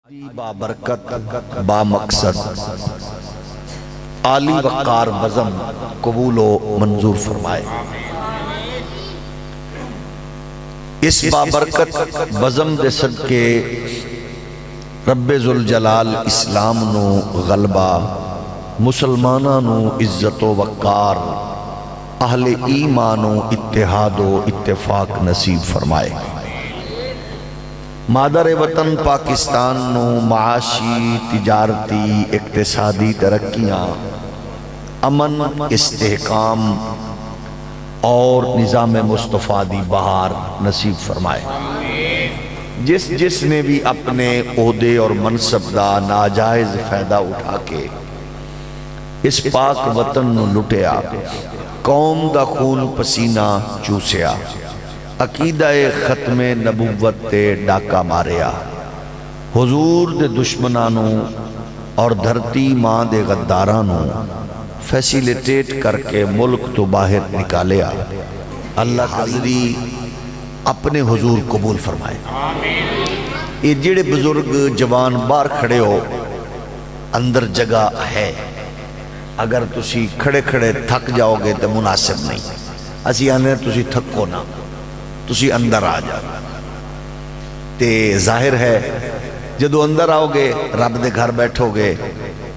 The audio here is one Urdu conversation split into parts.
بابرکت با مقصد عالی وقار بزم قبول و منظور فرمائے۔ اس بابرکت بزم دے صدقے رب ذوالجلال اسلام نو غلبہ، مسلمانہ نو عزت و وقار، اہل ایمان و اتحاد و اتفاق نصیب فرمائے۔ مادر وطن پاکستان نو معاشی، تجارتی، اقتصادی ترقیاں، امن، استحکام اور نظام مصطفیٰ دی بہار نصیب فرمائے۔ جس نے بھی اپنے عہدے اور منصب دا ناجائز فائدہ اٹھا کے اس پاک وطن نو لٹیا، قوم دا خون پسینہ چوسیا، عقیدہ ختم نبوت تے ڈاکہ ماریا، حضور دے دشمنانوں اور دھرتی ماں دے غدارانوں فیسیلیٹیٹ کر کے ملک تو باہر نکالیا، اللہ حاضری اپنے حضور قبول فرمائے۔ یہ جڑے بزرگ جوان باہر کھڑے ہو، اندر جگہ ہے، اگر تسی کھڑے کھڑے تھک جاؤ گے تو مناسب نہیں، اسی آنے تسی تھکو نہ، تسی اندر آ جاؤ۔ تے ظاہر ہے جدو اندر آؤ گے رب دے گھر بیٹھو گے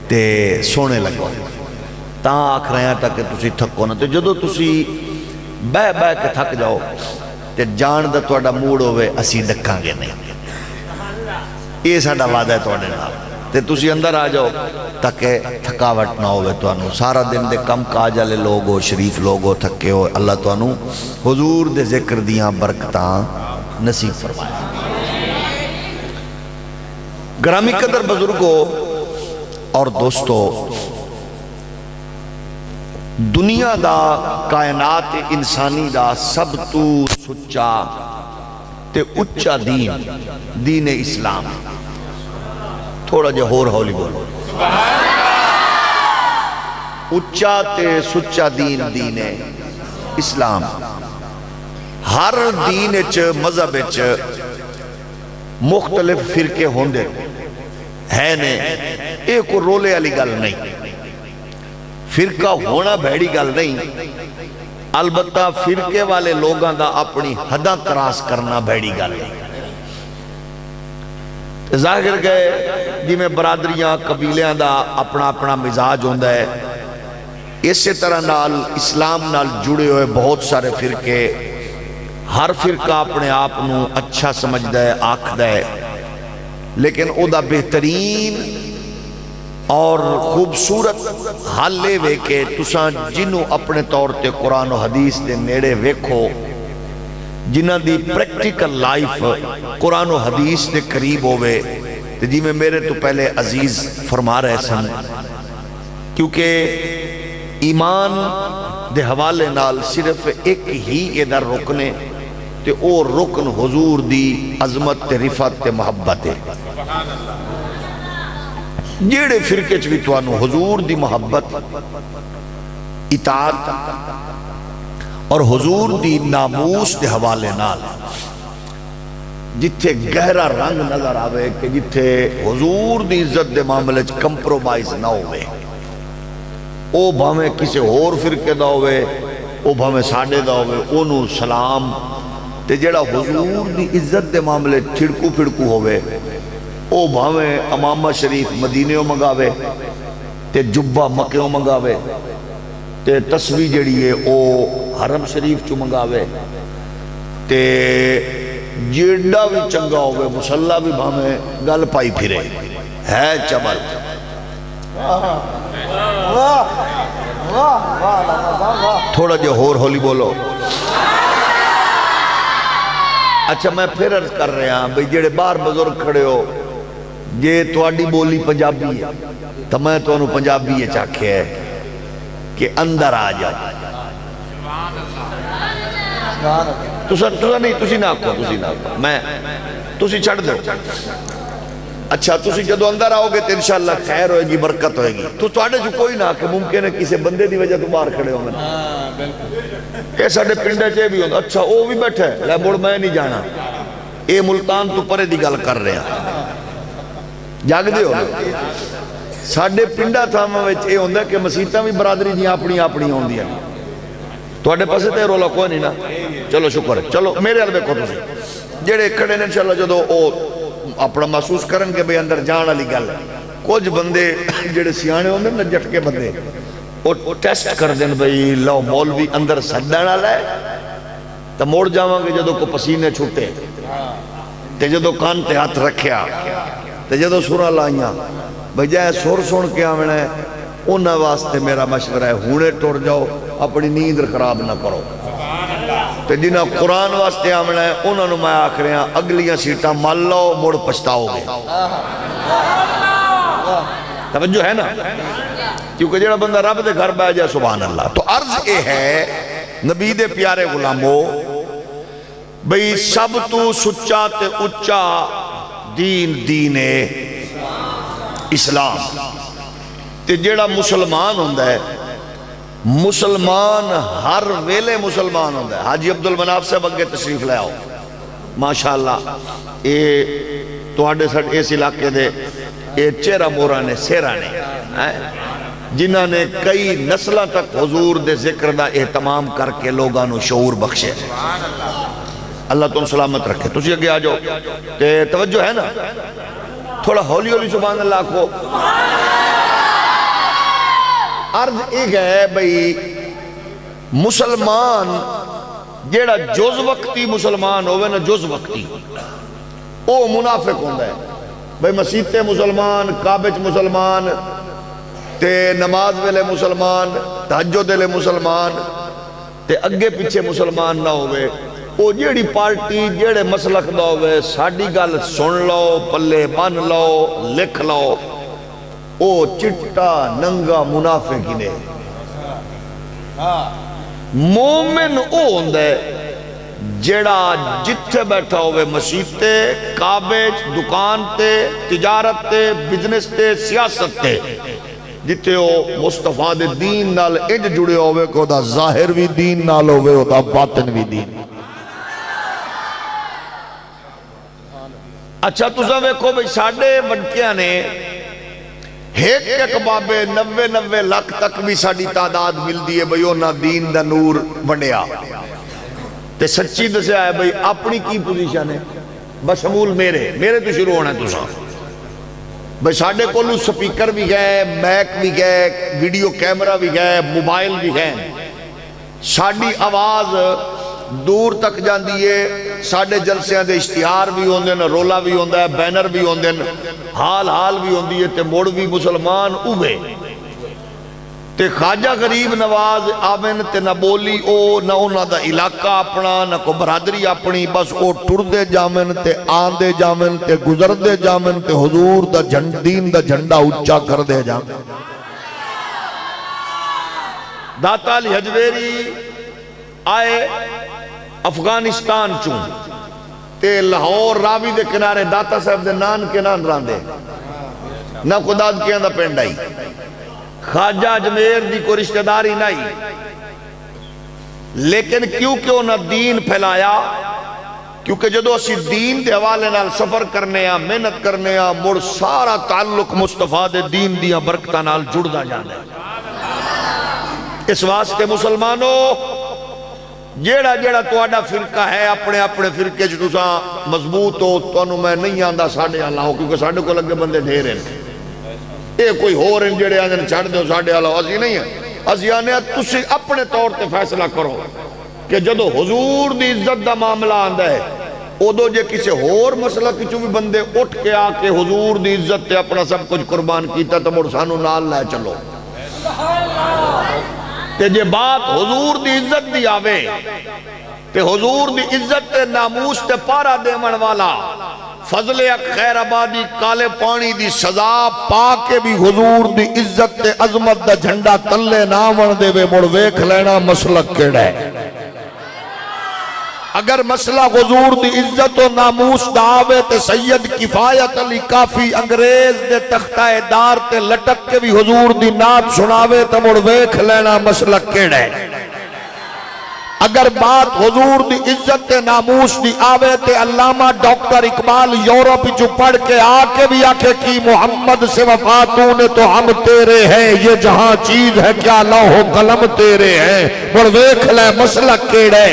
تے سونے لگو، تاں آکھ رہے ہیں تاکہ تسی تھکو نہ۔ تے جدو تسی بہ کے تھک جاؤ تے جان دا توڑا موڑ ہوئے، اسی ڈکاں گے نہیں۔ یہ ساڑا وعدہ ہے توڑے نال، تے تسی اندر آ جاؤ تاکہ تھکاوٹ نہ ہوئے تو انو سارا دن دے کم کاج والے لوگ ہو، شریف لوگ ہو، تھکے ہو، اللہ تو انو حضور دے ذکر دیاں برکتاں نصیب فرمائے۔ گرامی قدر بزرگوں اور دوستو، دنیا دا، کائنات انسانی دا سب تو سچا تے اچا دین اسلام۔ تھوڑا جے ہور ہولی بولو، اچا تے سچا دین اسلام۔ ہر دین اچ مذہب اچ مختلف فرقے ہوندے ہے نے، ایک رولے علی گل نہیں، فرقہ ہونا بھیڑی گل نہیں، البتہ فرقے والے لوگاں دا اپنی حداں کراس کرنا بھیڑی گل نہیں۔ ظاہر گئے جی میں برادریاں قبیلیاں دا اپنا اپنا مزاج ہوندہ ہے، اسی طرح نال اسلام نال جڑے ہوئے بہت سارے فرقے، ہر فرقہ اپنے آپ نو اچھا سمجھدا ہے، آکھدا ہے، لیکن او دا بہترین اور خوبصورت حال لے وے کہ تساں جنوں اپنے طور تے قرآن و حدیث دے نیڑے ویکھو، جنہ دی پریکٹیکل لائف قرآن و حدیث دے قریب ہوئے، جی میں میرے تو پہلے عزیز فرما رہے سن، کیونکہ ایمان دے حوالے نال صرف ایک ہی ادھر رکنے تے او رکن حضور دی عظمت تے رفعت تے محبت ہے۔ جیڑے فرقے چوی توانو حضور دی محبت، اطاعت اور حضور دی ناموس دے حوالے نال جتھے گہرا رنگ نظر آوے کہ جتھے حضور دی عزت دے معاملے کمپرومائز نہ ہوئے، او بھامے کسے اور فرقے دا ہوئے، او بھامے ساڑے دا ہوئے، انہوں سلام تے جڑا حضور دی عزت دے معاملے چھڑکو پھڑکو ہوئے، او بھامے امامہ شریف مدینیوں منگاوے تے جبہ مکیوں منگاوے تے تسبیح جڑی ہے او حرم شریف چو منگاوے تے جیڑا بھی چنگا ہوئے مسلح بھی بھامے گل پائی پھرے ہے چبل۔ تھوڑا جو ہور ہولی بولو۔ اچھا میں پھر عرض کر رہے ہیں بھئی جیڑے باہر بزرگ کھڑے ہو، یہ تواڈی بولی پنجابی ہے تو میں تو انہوں پنجابی یہ چاکھے ہے کہ اندر آ جاؤ۔ تسا نہیں، تسی نہ آکو، میں تسی چھڑ دو۔ اچھا تسی جدو اندر آؤ گے تو انشاءاللہ خیر ہوئے گی، برکت ہوئے گی۔ تو تواڈے جو کوئی نہ کہ ممکن ہے کسی بندے دی وجہ تو باہر کھڑے ہوں گے، ایسا دے پنڈے چے بھی ہوں، اچھا وہ بھی بیٹھے لے مڑ میں نہیں جانا، اے ملتان تو پرے دی گل کر رہے ہیں۔ جاگ دے ہو ساڑھے پنڈا تھاما وچ اے ہوندہ کہ مسیطہ بھی برادری دی اپنی اپنی ہوندی ہے تو اڈے پاسے تے رولا کوئی نہیں نا چلو شکر ہے چلو میرے علبے کو تسی جڑے کھڑے نے انشاءاللہ جدو او اپنا محسوس کرن کے بھئی اندر جان علی گل کچھ بندے جڑے سیانے ہوندے نا جٹ کے بندے وہ ٹیسٹ کر دیں بھئی لو مولوی اندر سڈن والا ہے تو موڑ جاواں گے جدو کو پسینے چھوٹے تے جدو کان تے ہاتھ رکھیا تے جدو سورہ لائیاں بھئی جائے سور سن کے آمنا ہے انہاں واسطے میرا مشورہ ہے ہونے ٹوڑ جاؤ اپنی نیند خراب نہ کرو تے جنہاں قرآن واسطے آمنا ہے انہاں نو میں آکھریاں اگلیاں سیٹاں مال لو موڑ پچھتاؤ گے توجہ ہے نا کیونکہ جڑا بندہ رب دے گھر بہ جائے سبحان اللہ تو عرض اے ہے نبی دے پیارے غلامو بھئی سب تو سچا تے اچا دین اسلام تے جڑا مسلمان ہوندہ ہے مسلمان ہر ویلے مسلمان ہوندہ ہے حاجی عبدالمناف صاحب اگے تشریف لے آؤ ماشاءاللہ اے تو آڈے سٹ اس علاقے دے اے چہرہ مورا نے سیرہ نے جنہاں نے کئی نسلہ تک حضور دے ذکر دا اہتمام کر کے لوگانو شعور بخشے اللہ تم سلامت رکھے تسی اگے آجو تے توجہ ہے نا تھوڑا ہولی ہولی سبحان اللہ کو عرض ایک ہے بھئی مسلمان جیڑا جز وقتی مسلمان ہوئے نا جز وقتی او منافق ہوندہ ہے بھئی مسیطے مسلمان کعبچ مسلمان تے نماز ویلے مسلمان تہجد ویلے مسلمان تے اگے پیچھے مسلمان نہ ہوئے او جیڑی پارٹی جیڑے مسلک نہ ہوئے ساڑی گل سن لو پلے بن لو لکھ لو او چٹا ننگا منافق ہی نے مومن او ہوندے جیڑا جتھے بیٹھا ہوئے مسیطے کعبے دکان تے تجارت تے بزنس تے سیاست تے جتھے ہو مصطفیٰ دے دین نال اج جڑے ہوئے کو دا ظاہر بھی دین نال ہوئے ہو دا باطن بھی دین اچھا تُسا ویکھو بھئی ساڑھے وڈکیاں نے ایک ایک بابے 90 لاکھ تک بھی ساڑھی تعداد مل دیئے بھئی اونا دین دا نور ونڈیا تے سچی دسے آئے بھئی اپنی کی پوزیشن ہے بشمول میرے تو شروع ہونا ہے تُسا بھئی ساڑھے کولو سپیکر بھی گئے میک بھی گئے ویڈیو کیمرہ بھی گئے موبائل بھی گئے ساڑھی آواز دور تک جان دیئے ساڑھے جلسیاں دے اشتہار بھی ہوندے نا رولا بھی ہوندہ ہے بینر بھی ہوندے نا حال بھی ہوندی ہے تے موڑ بھی مسلمان اوے تے خواجہ غریب نواز آمن تے نہ بولی او نہ اونا دا علاقہ اپنا نہ کو برادری اپنی بس او ٹر دے جامن تے آن دے جامن تے گزر دے جامن تے حضور دا دین دا جھنڈا اچھا کر دے جامن داتا علی حجویری آئے افغانستان چون تے لاہور راوی دے کنارے داتا صاحب دے نان کے نان راندے نہ خداد کیا دا پینڈائی خواجہ اجمیر دی کو رشتہ داری نہیں لیکن کیونکہ انہاں دین پھیلایا کیونکہ جدو اسی دین دے حوالے نال سفر کرنے آ محنت کرنے آ مڑ سارا تعلق مصطفیٰ دے دین دیا برکتہ نال جڑ دا جانے اس واسطے مسلمانوں جیڑا تو آڈا فرقہ ہے اپنے فرقے جو تسا مضبوط ہو تو انہوں میں نہیں آندہ ساڑھے اللہ ہو کیونکہ ساڑھے کو لگے بندے ڈھیر ہیں اے کوئی ہو رہے ہیں جیڑے آندھے چھاڑ دے ہو ساڑھے اللہ اسی نہیں ہے اسی آنے تسی اپنے طور تے فیصلہ کرو کہ جدو حضور دی عزت دا معاملہ آندہ ہے ادو جے کسی اور مسئلہ کچھو بھی بندے اٹھ کے آکے حضور دی عزت تے اپنا سب کچھ قربان کیتا تو مرسانو نال لائے چلو تے جے بات حضور دی عزت دی آوے تے حضور دی عزت تے ناموس تے پارا دے من والا فضل اک خیر آبادی کالے پانی دی سزا پاکے بھی حضور دی عزت تے عظمت دا جھنڈا تلے نامن دے بے مڑ ویکھ لینا مسلک کیڑا ہے اگر مسئلہ حضور دی عزت و ناموس دعوے تے سید کفایت علی کافی انگریز دے تختہ دار تے لٹک کے بھی حضور دی نات سناوے تے مڑ ویکھ لینا مسئلہ کیڑا ہے اگر بات حضور دی عزت تے ناموس دی آوے تے علامہ ڈاکٹر اقبال یورپ جو پڑھ کے آکے بھی آکے کی محمد سے وفاتوں نے تو ہم تیرے ہیں، یہ جہاں چیز ہے کیا لوح و قلم تیرے ہیں، اور ویکھ لے مسلک کیڑے۔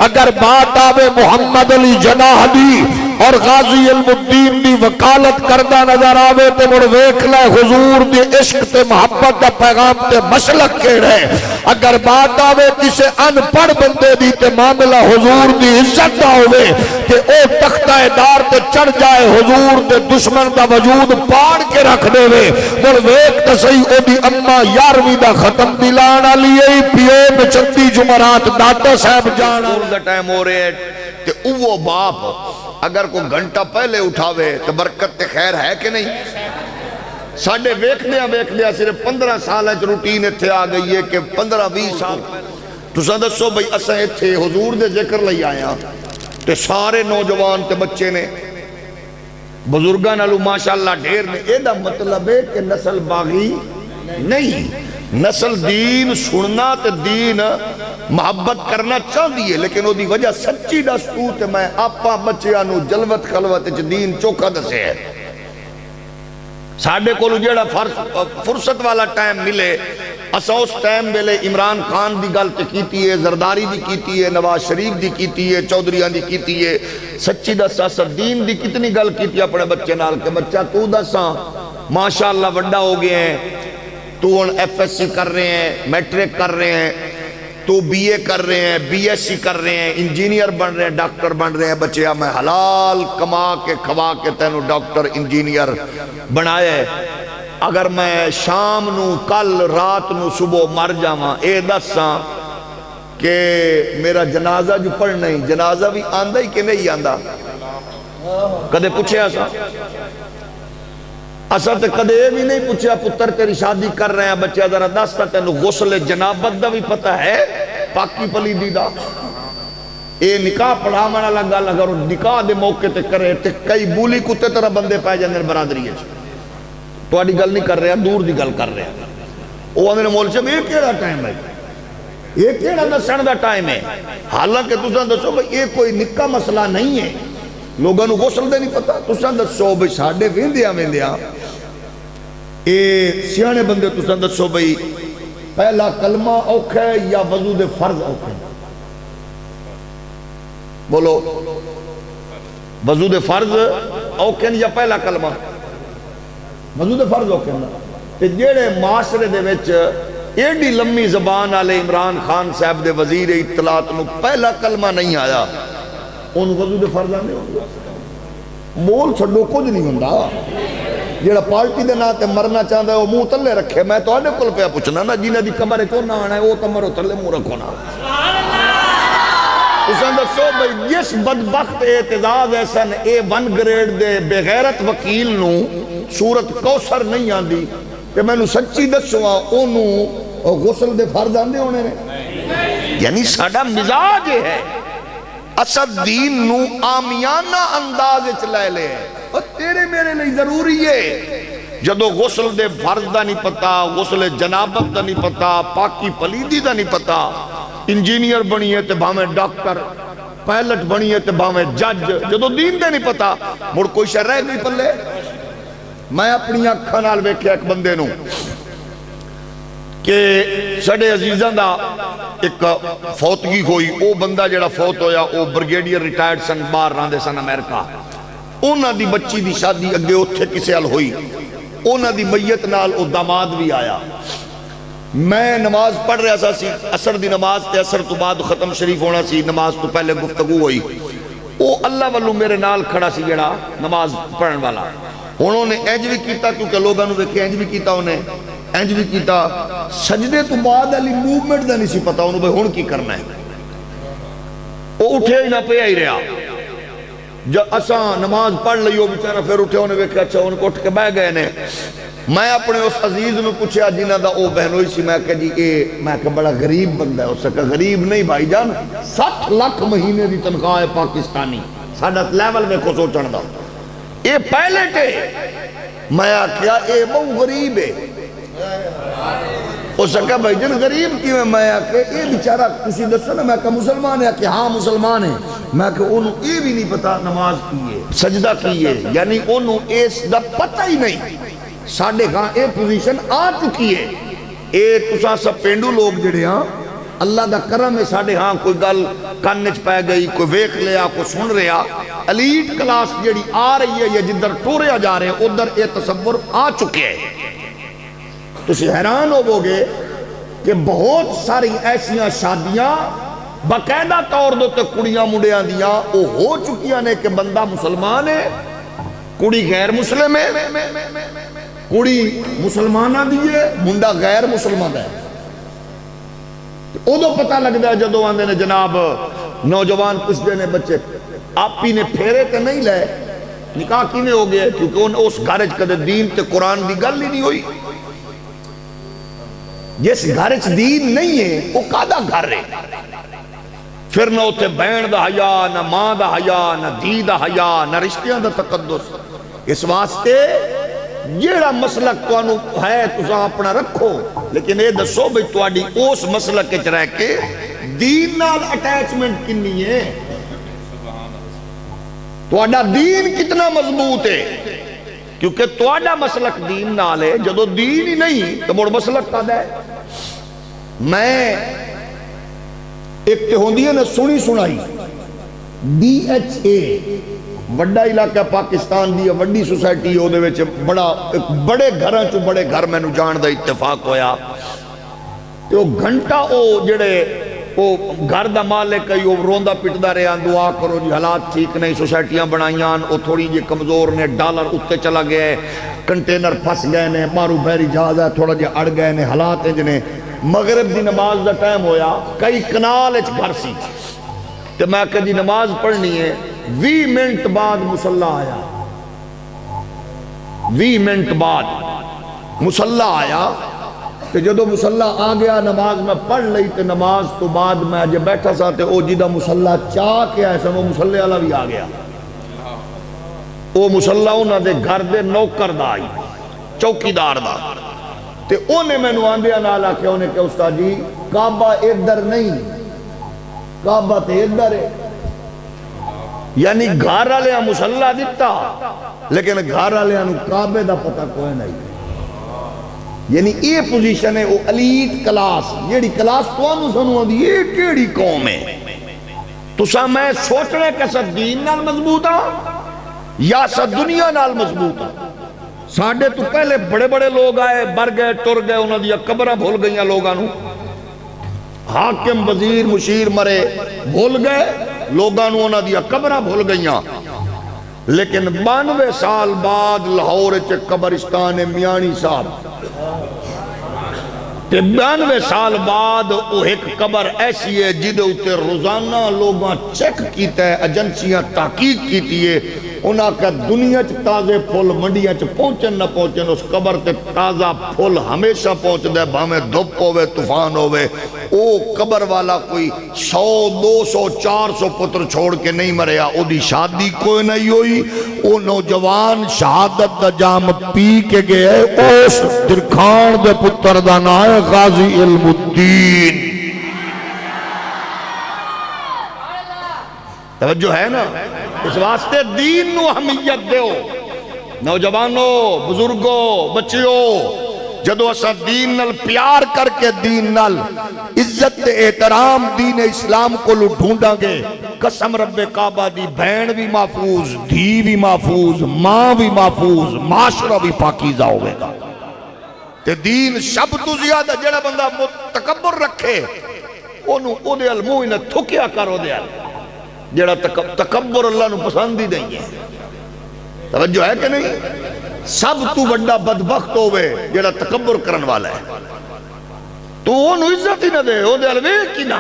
اگر بات آوے محمد علی جناح دی اور غازی المدین دی وکالت کردہ نظر آوے تے مڑ ویکھ لے حضور دی عشق تے محبت دا پیغام تے مسلک کیڑے۔ اگر بات آوے کسے ان پڑھ بندے دی تے معاملہ حضور دی عزت دا ہوئے کہ او تختہ دار تے چڑھ جائے حضور دے دشمن دا وجود پاڑ کے رکھ دے وے، مڑ ویکھ تے صحیح او دی اممہ یارویں دا ختم دلانا لیے پیو بچندی جمعرات داتا صاحب جانا دا ٹائم ہو رہے ہیں کہ اوہ باپ اگر کوئی گھنٹہ پہلے اٹھاوے تو برکت تے خیر ہے کہ نہیں؟ ساڑھے ویک دیا صرف 15 سال ہے روٹین اتھے آ گئی ہے کہ 15-20 سال تو سا دسو بھئی اساں اتھے حضور دے ذکر لئی آیا تے سارے نوجوان تے بچے نے بزرگاں نالو ماشاءاللہ ڈھیر نے، اے دا مطلب ہے کہ نسل باغی نہیں، نسل دین سننا تے دین محبت کرنا چاہ دیئے، لیکن وہ دی وجہ سچی دستو تے میں آپا بچیانو جلوت خلوت دین چوکھا دسے ہے۔ ساڑھے کو جیڑا فرصت والا ٹائم ملے اسا اس ٹائم ملے عمران خان دی گل تے کیتی ہے، زرداری دی کیتی ہے، نواز شریف دی کیتی ہے، چودھریان دی کیتی ہے، سچی دسا دین دی کتنی گل کیتی ہے اپنے بچے نال کہ بچہ تو دسا ماشاءاللہ وڈا ہو گئے ہیں، تو ان ایف ایس سی کر رہے ہیں، میٹرک کر رہے ہیں، تو بی اے کر رہے ہیں، بی ایس سی کر رہے ہیں، انجینئر بن رہے ہیں، ڈاکٹر بن رہے ہیں، بچے میں حلال کما کے کھوا کے تینو ڈاکٹر انجینئر بنائے۔ اگر میں شام نو کل رات نو صبح مر جاواں اے دساں کہ میرا جنازہ جو پڑھنا ہی جنازہ بھی آندہ ہی کہ نہیں آندہ؟ کدے پوچھے اسا تے کدے بھی نہیں پوچھا پتر تیری شادی کر رہے ہیں بچہ ذرا دستا تینو غسل جنابت دا بھی پتہ ہے پاکی پلیدی دا؟ اے نکاح پڑھا مانا لگا اگر نکاح دے موقع تے کرے تے کئی بولی کتے طرح بندے پائے جاندے برادری ہے تو آڈی گل نہیں کر رہے ہیں، دور دی گل کر رہے ہیں۔ وہ آنے مول سے یہ کیڑا ٹائم ہے، یہ کیڑا دسن دا ٹائم ہے؟ حالانکہ تساں دسو بھئی یہ کوئی نکاح مسئلہ نہیں ہے، لوگاں نو غسل دے نہیں پتا، تساں دسو بھئی ساڑھے ویندیاں اے سیانے بندے تساں دسو بھئی پہلا کلمہ اوکھے یا وضو دے فرض اوکھے؟ بولو وضو دے فرض اوکھے یا پہلا کلمہ؟ وضو دے فرض اوکھے نا تے جیڑے معاشرے دے وچ ایڈی لمبی زبان آلے عمران خان صاحب دے وزیر اطلاعات نو پہلا کلمہ نہیں آیا ان وضو دے فرض آنے ہوگا مول چھڑو کچھ نہیں ہوندہ جیڑا پارٹی دے نا تے مرنا چاہتا ہے وہ منہ تلے رکھے میں تو آنے کل پہ پوچھنا نا جنہ دی کمرے کون نہ آنا ہے وہ تمرو تلے منہ رکھو نا اس اندر سو بھئی جس بدبخت اعتزاز ایسن A1 گریڈ دے بغیرت وکیل نو سورت کوثر نہیں آندی کہ میں نو سچی دسوا اونو غسل دے فرض آندے ہونے نے یعنی ساڑا مزاج ہے اسد دین نو آمیانہ انداز چلائے لے اور تیرے میرے لئے ضروری ہے جدو غسل دے فرض دا نہیں پتا غسل جنابت دا نہیں پتا پاکی پلیدی دا نہیں پتا انجینئر بنی ہے تے بھامیں ڈاکٹر پائلٹ بنی ہے تے بھامیں جج جدو دین دے نہیں پتا مڑ کوئی شہ رہ نہیں پلے میں اپنی اکھاں نال ویکھیا ایک بندے نو کہ سڑے عزیزاں دا ایک فوتگی ہوئی او بندہ جڑا فوت ہویا او برگیڈیئر ریٹائرڈ سن باہر راندے سن امریکہ اونا دی بچی دی شادی اگے اتھے کسے حل ہوئی اونا دی میت نال او داماد بھی آیا میں نماز پڑھ رہا سا سی اثر دی نماز تے اثر تو بعد ختم شریف ہونا سی نماز تو پہلے گفتگو ہوئی او اللہ والو میرے نال کھڑا سی جڑا نماز پڑھن والا انہوں نے اینج بھی کیتا کیونکہ لوگاں نو ویکھے اینج بھی کیتا انہیں اینج بھی کیتا سجدے تو بعد علی موومنٹ دا نہیں سی پتا انہوں بھئی ہون کی کرنا ہے وہ اٹھے ہی نہ پہ ہی رہا جب اساں نماز پڑھ لئیو بیچارہ پھر اٹھے انہیں ویکھے اچھا ان کو اٹھ کے بہ گئے نے میں اپنے اس عزیز میں پوچھا جنہ دا او بہنوئی سی میں کہا جی میں کہا بڑا غریب بندہ ہے اس سے کہا غریب نہیں بھائی جان 60 لاکھ مہینے دی تنخواہ ہے پاکستانی ساڑھا لیول میں کو سوچن دا اے پہلے ٹے میں کیا اے بہو غریب ہے اس نے کہا بھائی جن غریب کی میں آکے یہ بیچارہ کسی دسو نا، میں کہا مسلمان ہے کہ ہاں مسلمان ہے، میں کہا انہوں یہ بھی نہیں پتا نماز کیے سجدہ کیے، یعنی انہوں اس دا پتہ ہی نہیں۔ ساڑھے ہاں اے پوزیشن آ چکی ہے، اے تسا سب پینڈو لوگ جڑے ہاں اللہ دا کرم ہے، ساڑھے ہاں کوئی گل کانچ پہ گئی، کوئی ویک لیا، کوئی سن رہا، الیٹ کلاس جڑی آ رہی ہے یا جدھر ٹوریا جا رہے ہیں ادھر اے تصور آ چکے ہیں۔ تسی حیران ہو گے کہ بہت ساری ایسیاں شادیاں باقاعدہ طور دوتے کڑیاں مڈیاں دیاں او ہو چکیاں نے کہ بندہ مسلمان ہے، کڑی غیر مسلم ہے، کڑی مسلمانہ دیئے، منڈا غیر مسلمان ہے۔ او دو پتہ لگ دیا جدو آندے نے جناب نوجوان کچھ دینے بچے آپ ہی نے پھیرے تے نہیں لے، نکاح کی نہیں ہو گئے کیونکہ اس گھرج کدے دین تے قرآن دی گل ہی نہیں ہوئی۔ جس گھرچ دین نہیں ہے وہ کادا گھر ہے، پھر نہ ہوتے بین دا حیا، نہ ماں دا حیا، نہ دی دا حیا، نہ رشتیاں دا تقدس۔ اس واسطے جیڑا مسلک تو انو ہے تسا اپنا رکھو، لیکن اے دسو بھئی تواڈی اس مسلک اچ رہ کے دین نال اٹیچمنٹ کنی ہے، تواڈا دین کتنا مضبوط ہے، کیونکہ تواڈا مسلک دین نال ہے، جدو دین ہی نہیں تو مڑ مسلک کا ہے۔ میں ایک تے ہوندی ہے نا سنی سنائی ڈی ایچ اے بڑا علاقہ پاکستان دی وڈی سوسائٹی ہو دے وچ بڑے گھراں چوں بڑے گھر میں نو جان دا اتفاق ہویا تے وہ گھنٹہ او جڑے وہ گھر دا مالک ہے وہ روندہ پٹدا رہے ہیں، دعا کرو جی حالات ٹھیک نہیں، سوسائٹیاں بنائیاں وہ تھوڑی جی کمزور نے، ڈالر اتے چلا گئے، کنٹینر پھس گئے نے، مارو بحری جہاز ہے تھوڑا جی اڑ گئے نے، حالات ہیں جنہیں مغرب دی نماز دا ٹائم ہویا، کئی کنال اچ گھر سی تے میں کہ جی نماز پڑھنی ہے، 20 منٹ بعد مسلح آیا، 20 منٹ بعد مسلح آیا کہ جدو مسلح آ گیا نماز میں پڑھ لئی تے نماز تو بعد میں جب بیٹھا سا تے او جیدہ مسلح چاہ کے آئے سن وہ مسلح والا بھی آ گیا، وہ مسلح انہاں دے گھر دے نوکر دا آئی چوکی دار دا تے انہیں میں نو آندیا نالا کہ انہیں کہ استاد جی کعبہ ادھر نہیں کعبہ تے ادھر ہے، یعنی گھر والے مسلح دیتا لیکن گھر والے کعبے دا پتہ کوئی نہیں، یعنی یہ پوزیشن ہے وہ الیٹ کلاس، جیڑی کلاس تو انہوں سنوں دی یہ کیڑی قوم ہے، تو سا میں سوچنے کہ سب دین نال مضبوط ہاں یا سب دنیا نال مضبوط ہاں۔ ساڑھے تو پہلے بڑے بڑے لوگ آئے بر گئے ٹر گئے، انہوں دیا قبرہ بھول گئیاں لوگانوں، حاکم وزیر مشیر مرے بھول گئے لوگانوں، انہوں دیا قبرہ بھول گئیاں، لیکن 92 سال بعد لاہور چے قبرستان میانی صاحب 92 سال بعد وہ ایک قبر ایسی ہے جدے اتے روزانہ لوگاں چیک کیتا ہے، ایجنسیاں تحقیق کیتی ہے، انہاں کا دنیا چ تازے پھول منڈیاں چ پہنچن نہ پہنچن، اس قبر تے تازہ پھول ہمیشہ پہنچ دے، بھامے دھوپ ہوئے طوفان ہوئے، او قبر والا کوئی 100 200 400 پتر چھوڑ کے نہیں مریا، او دی شادی کوئی نہیں ہوئی، او نوجوان شہادت دا جام پی کے گئے، اس درکھان دے پتر دا نائے غازی علم الدین، توجہ ہے نا؟ اس واسطے دین نو اہمیت دیو، نوجوانوں بزرگوں بچیوں، جدو اسا دین نال پیار کر کے دین نال عزت احترام دین اسلام کو لو ڈھونڈا گے، قسم رب کعبہ دی بہن بھی محفوظ، دھی بھی محفوظ، ماں بھی محفوظ، معاشرہ بھی پاکیزہ ہوئے گا۔ تے دین شب تو زیادہ جڑا بندہ تکبر رکھے انہوں او دے علمو انہیں تھکیا کرو دے علم، جڑا تکبر اللہ نو پسند ہی نہیں ہے، توجہ ہے کہ نہیں؟ سب تو بڑا بدبخت ہوئے جڑا تکبر کرن والا ہے، تو انہوں عزت ہی نہ دے، وہ دے علوے کی نہ،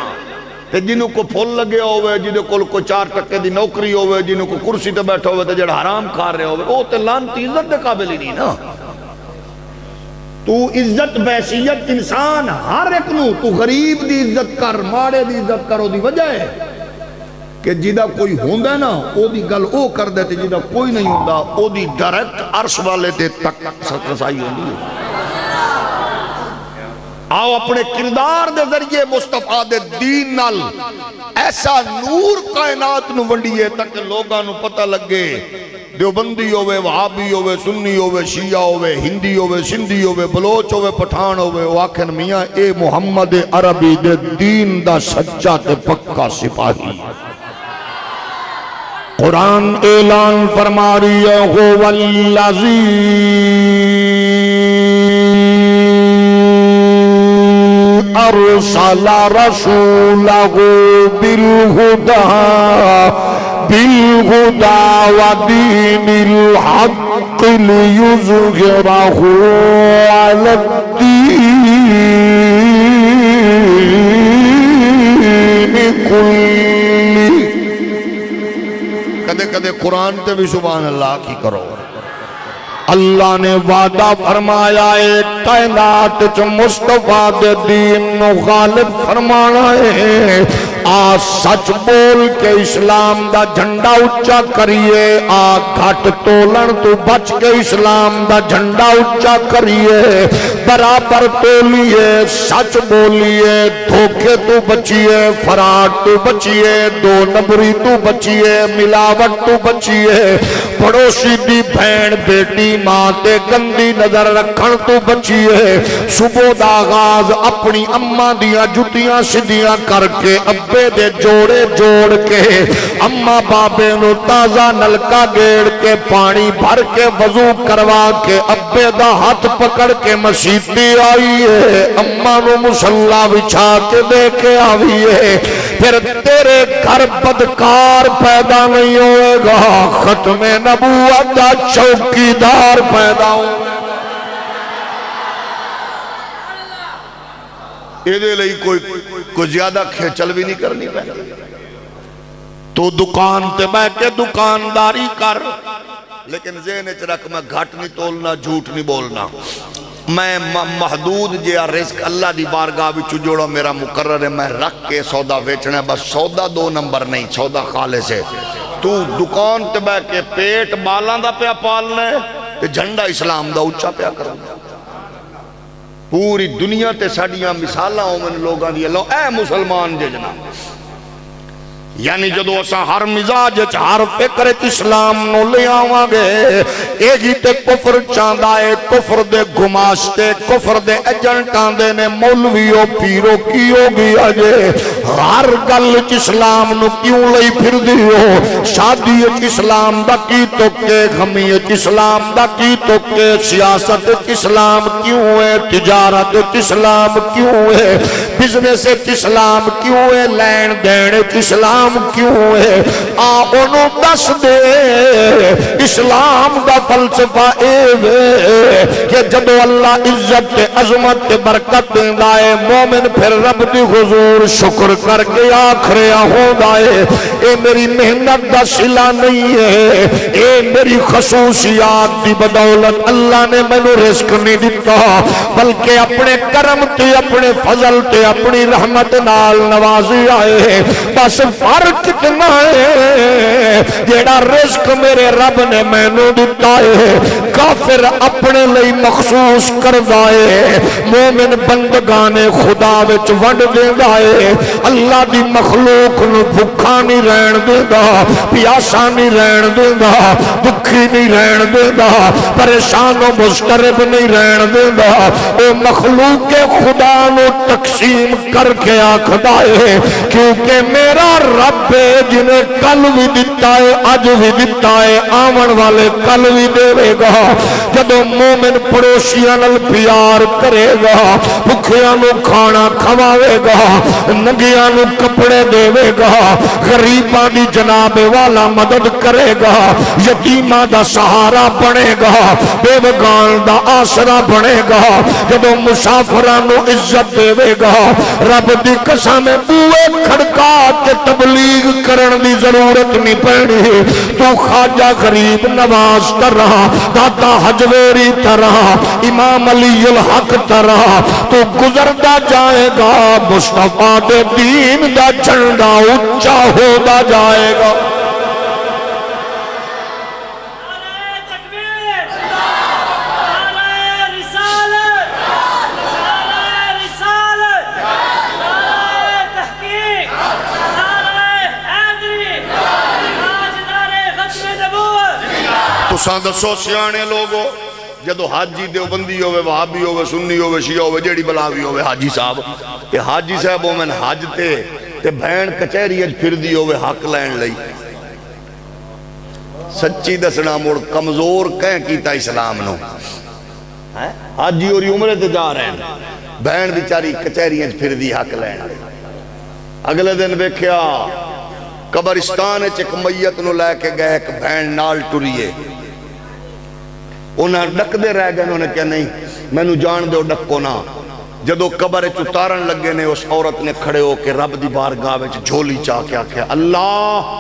تے جنہوں کو پھول لگے ہوئے، جنہوں کو 4 ٹکے دی نوکری ہوئے، جنہوں کو کرسی تے بیٹھا ہوئے تے جڑا حرام کھا رہے ہوئے، وہ تے لانتی عزت دے قابل ہی نہیں نا۔ تو عزت بحثیت انسان ہر ایک نو، تو غریب دی عزت کر، ماڑے دی عزت کرو دی وجہ ہے کہ جیدہ کوئی ہوندہ نا او دی گل او کر دیتے، جیدہ کوئی نہیں ہوندہ او دی ڈائریکٹ عرش والے تے تک رسائی ہوندی ہے۔ آؤ اپنے کردار دے ذریعے مصطفیٰ دے دین نال ایسا نور کائنات نو ونڈیے تک لوگاں نو پتہ لگے، دیوبندی ہوئے، وہابی ہوئے، سنی ہوئے، شیعہ ہوئے، ہندی ہوئے، سندھی ہوئے، بلوچ ہوئے، پٹھان ہوئے، وہ آکھن میاں اے محمد عربی دے دین دا سچا تے پکا سپاہی۔ قرآن اعلان فرما رہی ہے هو الذی ارسل رسولہ بالہدى ودین الحق لیظہرہ علی الدین کلہ۔ کدے کدے قرآن تے بھی سبحان اللہ کی کرو۔ اللہ نے وعدہ فرمایا ہے کائنات چ مصطفیٰ دے دین نو غالب فرمانا ہے۔ آ سچ بول کے اسلام دا جھنڈا اچھا کریے، آ گھٹ تولن تو بچ کے اسلام دا جھنڈا اچھا کریے، برابر تولیے، سچ بولیے، دھوکے تو بچیے، فراڈ تو بچیے، دو نمبری تو بچیے، ملاوٹ تو بچیے، پڑوسی دی بہن بیٹی ماں تے گندی نظر رکھن تو بچیے۔ صبح دا آغاز اپنی اماں دیاں جتیاں سدیاں کر کے ابے دے جوڑے جوڑ کے اماں بابے نو تازہ نلکا گیڑ کے پانی بھر کے وضو کروا کے ابے دا ہاتھ پکڑ کے مسیتی آئی ہے، اماں نو مصلا بچھا کے دے کے آئی ہے۔ پھر تیرے گھر بدکار پیدا نہیں ہوئے گا، ختم نبوت دا چوکیدار پیدا ہو۔ یہ دے لئی کوئی زیادہ کھیچل بھی نہیں کرنی پہنے، تو دکان تے بہ کے دکانداری کر، لیکن ذہن اچ رکھ میں گھٹ نہیں تولنا، جھوٹ نہیں بولنا، میں محدود جیا رزق اللہ دی بارگاہ وچ جوڑا میرا مقرر ہے، میں رکھ کے سودا بیچنا ہے، بس سودا دو نمبر نہیں، سودا خالص ہے۔ تو دکان تے بہ کے پیٹ بالاں دا پیا پالنا ہے تے جھنڈا اسلام دا اونچا پیا کرنا۔ پوری دنیا تے ساڈیاں مثالاں ہوون لوگاں دی، اللہ اے مسلمان جے جناب، یعنی جدو اسا ہر مزاج ہر فکر اسلام نو لے آواں گے، ایگی تے کفر چاندہ ہے، کفر دے گماشتے، کفر دے ایجنٹاں دے نے مولویو پیرو کی ہو گیا جے، ہر گل اسلام نو کیوں لئی پھر دیو، شادی اسلام دا کی توکے، غمی اسلام دا کی توکے، سیاست اسلام کیوں ہے، تجارت اسلام کیوں ہے، بزنس اسلام کیوں ہے، لین دین اسلام کیوں ہے، آنو دس دے اسلام دا فلسفہ اے کہ جدو اللہ عزت عظمت برکت دائے، مومن پھر رب دی حضور شکر کر کے آخرے ہوں دائے، اے میری محنت دا صلہ نہیں ہے، اے میری خصوصیات دی بدولت اللہ نے میں نے رزق نہیں دیتا، بلکہ اپنے کرم تے اپنے فضل تے اپنی رحمت نال نوازی آئے۔ بس فرق کتنا ہے، جیڑا رزق میرے رب نے میں نے دیتا ہے کافر اپنے لئی مخصوص کر دائے، مومن بندگان خدا وچ ونڈ دے دائے، اللہ دی مخلوق نو بھکھا نہیں رہن دے دا، پیاسا نہیں رہن دے دا، دکھی نہیں رہن دے دا، پریشان و مسترب نہیں رہن دے دا، اے مخلوق خدا نو تقسیم کر کے آکھدا ہے، کیونکہ میرا رب جنہیں کل بھی دیتا ہے، آج بھی دیتا ہے، آمن والے کل بھی دے گا۔ جدو مومن پڑوسیاں نال پیار کرے گا، بھکھیاں نو کھانا کھواوے گا، ننگیاں نو کپڑے دے گا، غریباں دی جناب والا مدد کرے گا، یتیماں دا سہارا بنے گا، بے وگان دا آسرا بنے گا، جدو مسافراں نو عزت دے گا، رب دی قسم بوئے کھڑکا کے تبلیغ کرن دی ضرورت نہیں پڑی، تو خواجہ غریب نواز طرح، داتا حجویری طرح، امام علی الحق طرح تو گزردہ جائے گا، مصطفیٰ دے دین دا جھنڈا اونچا ہوتا جائے گا۔ تساں دسو سیانے لوگو جدو حاجی دیوبندی ہوئے وہابی ہوئے سنی ہوئے شیعہ ہوئے جیڑی بلاوی ہوئے حاجی صاحب یہ حاجی صاحب ہو میں حج تے بہن کچہری اج پھر دی ہوئے حق لین لئی سچی دسنا موڑ کمزور کہیں کیتا اسلام نو حاجی اور عمرے تے جا رہے ہیں بہن بیچاری کچہری اج پھر دی حق لین اگلے دن بیکھیا قبرستان ایک میت نو لے کے گئے ایک بہن نال ٹریے انہاں ڈک دے رہ گئے انہوں نے کہا نہیں میں نو جان دے و ڈکو نا جدو قبر چتارن لگے نے اس عورت نے کھڑے ہو کے رب دی بارگاہ وچ جھولی چاہ کے آکھیا اللہ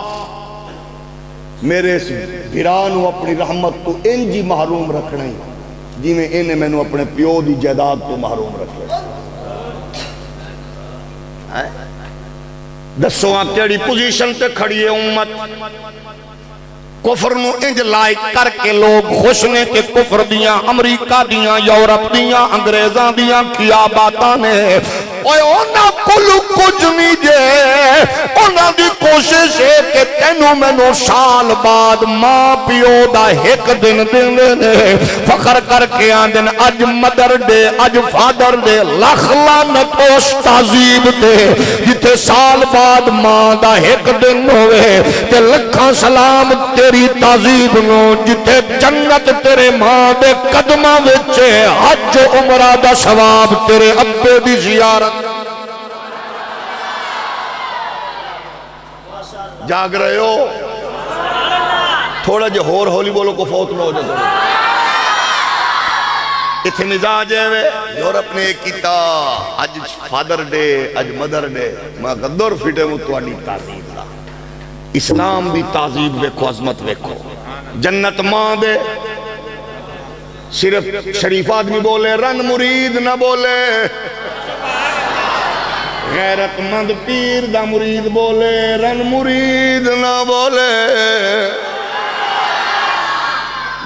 میرے اس بھرانو اپنی رحمت تو انجی محروم رکھنا ہی جی میں انہیں میں نو اپنے پیو دی جائیداد تو محروم رکھے دسو آپ تیری پوزیشن تے کھڑی ہے امت کفر نو انج لائک کر کے لوگ خوش نے کہ کفر دیاں امریکہ دیاں یورپ دیاں انگریزاں دیاں کیا باتاں نے اوہ اونا کلو کچھ نہیں جے اونا دی کوشش ہے کہ تینو میں نو سال بعد ماں پیو دا ایک دن نے فخر کر کے آن دن اج مدر دے اج فادر دے لکھ لعنت اس تعذیب دے جتے سال بعد ماں دا ایک دن ہوئے تے لکھاں سلام تیری تعذیب نو جتے جنت تیرے ماں دے قدمہ وچے حج عمرہ دا ثواب تیرے ابے دی زیارت جاگ رہے ہو تھوڑا جو ہور ہولی بولو کو فوت نہ ہو جائے اتھے مزاج ہے وے یورپ نے کیتا اج فادر ڈے اج مدر ڈے میں غدر فٹے ہوں تو آنی تعظیم دا اسلام بھی تعظیم ویکھو عظمت ویکھو جنت ماں دے صرف شریف آدمی بولے رن مرید نہ بولے غیرت مند پیر دا مرید بولے رن مرید نہ بولے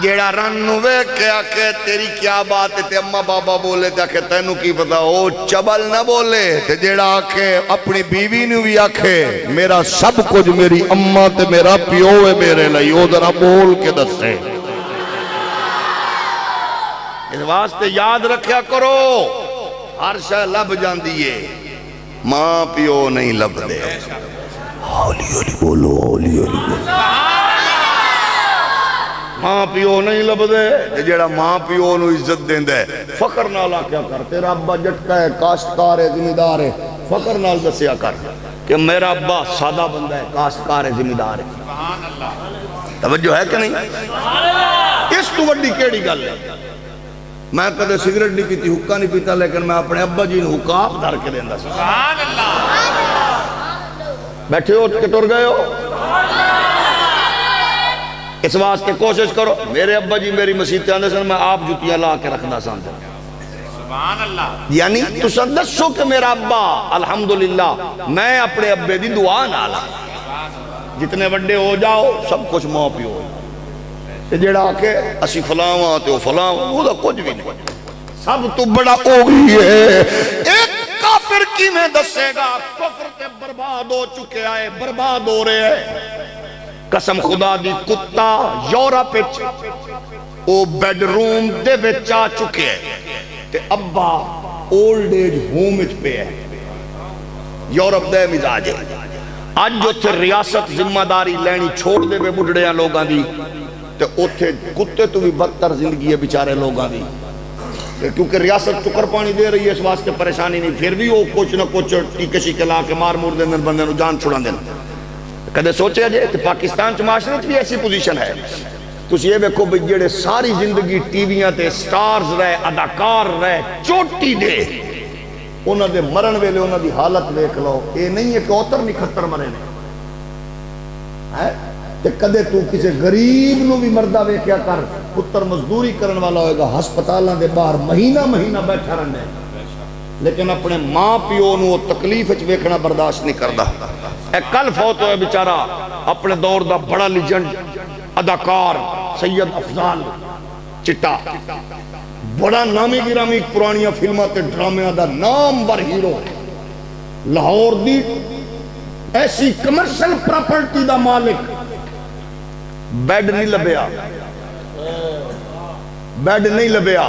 جیڑا رن نوے کیا کہ تیری کیا بات ہے تے اممہ بابا بولے تے کہ تینو کی پتا او چبل نہ بولے تے جیڑا آکھے اپنی بیوی نو بھی آکھے میرا سب کچھ میری اممہ تے میرا پیوے میرے لئی او ذرا بول کے دسے اس واسطے یاد رکھیا کرو ہر شے لب جان دیئے ماں پیو نہیں لب دے ہولی ہولی بولو ہولی ہولی بولو ماں پیو نہیں لب دے جیڑا ماں پیو نو عزت دیں دے فقر نالا کیا کر تیرا ابا جٹکا ہے کاشتکار ہے ذمہ ہے فقر نال دسیا کر کہ میرا ابا سادہ بندہ ہے کاشتکار ہے ذمہ ہے توجہ ہے کہ نہیں اس تو وڈی کیڑی گل ہے میں کدے سگریٹ نہیں پیتی حکا نہیں پیتا لیکن میں اپنے ابا جی نے حکا آپ دھر کے دیندہ سبحان اللہ بیٹھے ہو کہ ٹر گئے ہو اس واسطے کوشش کرو میرے ابا جی میری مسیح آندے سن میں آپ جتیاں لا کے رکھنا سانتے سبحان اللہ یعنی تو سدسو کہ میرا ابا الحمدللہ میں اپنے ابے دی دعا نالا جتنے بڑے ہو جاؤ سب کچھ ماں پی ہو جیڑا کہ اسی فلاواں تے وہ فلاواں وہ دا کچھ بھی نہیں سب تو بڑا اوگی ہے ایک کافر کی میں دسے گا کفر تے برباد ہو چکے آئے برباد ہو رہے ہیں قسم خدا دی کتا یورپ او بیڈ روم دے وچ آ چکے ہیں تے ابا اولڈ ایج ہوم وچ پہ ہے یورپ دے مزاج ہے آج جو تھے ریاست ذمہ داری لینی چھوڑ دے بے بڑھڑیاں لوگاں دی تے اوتھے کتے تو بھی بدتر زندگی ہے بیچارے لوگاں دی کیونکہ ریاست چکر پانی دے رہی ہے اس واسطے پریشانی نہیں پھر بھی وہ کچھ نہ کچھ ٹیکے شیکے لا کے مار مور دیں بندے نو جان چھڑا دیں کدے سوچے جائے کہ پاکستان چ معاشرت بھی ایسی پوزیشن ہے تسی یہ دیکھو بھئی جڑے ساری زندگی ٹی ویاں تے سٹارز رہے اداکار رہے چوٹی دے انہاں دے مرن ویلے انہاں دی حالت دیکھ لو اے نہیں ہے کہ اوتر نکھتر مرے نے تے کدے تو کسی غریب نو بھی مردہ ویکھیا کر پتر مزدوری کرن والا ہوئے گا ہسپتالاں دے باہر مہینہ مہینہ بیٹھا رہنے لیکن اپنے ماں پیو نو تکلیف وچ ویکھنا برداشت نہیں کردا اے کل فوت ہوئے بیچارہ اپنے دور دا بڑا لیجنڈ اداکار سید افضال چٹا بڑا نامی گرامی پرانیاں فلمہ تے ڈرامے دا نام بر ہیرو لاہور دی ایسی کمرشل پراپرٹی دا مالک بیڈ نہیں لبیا بیڈ نہیں لبیا،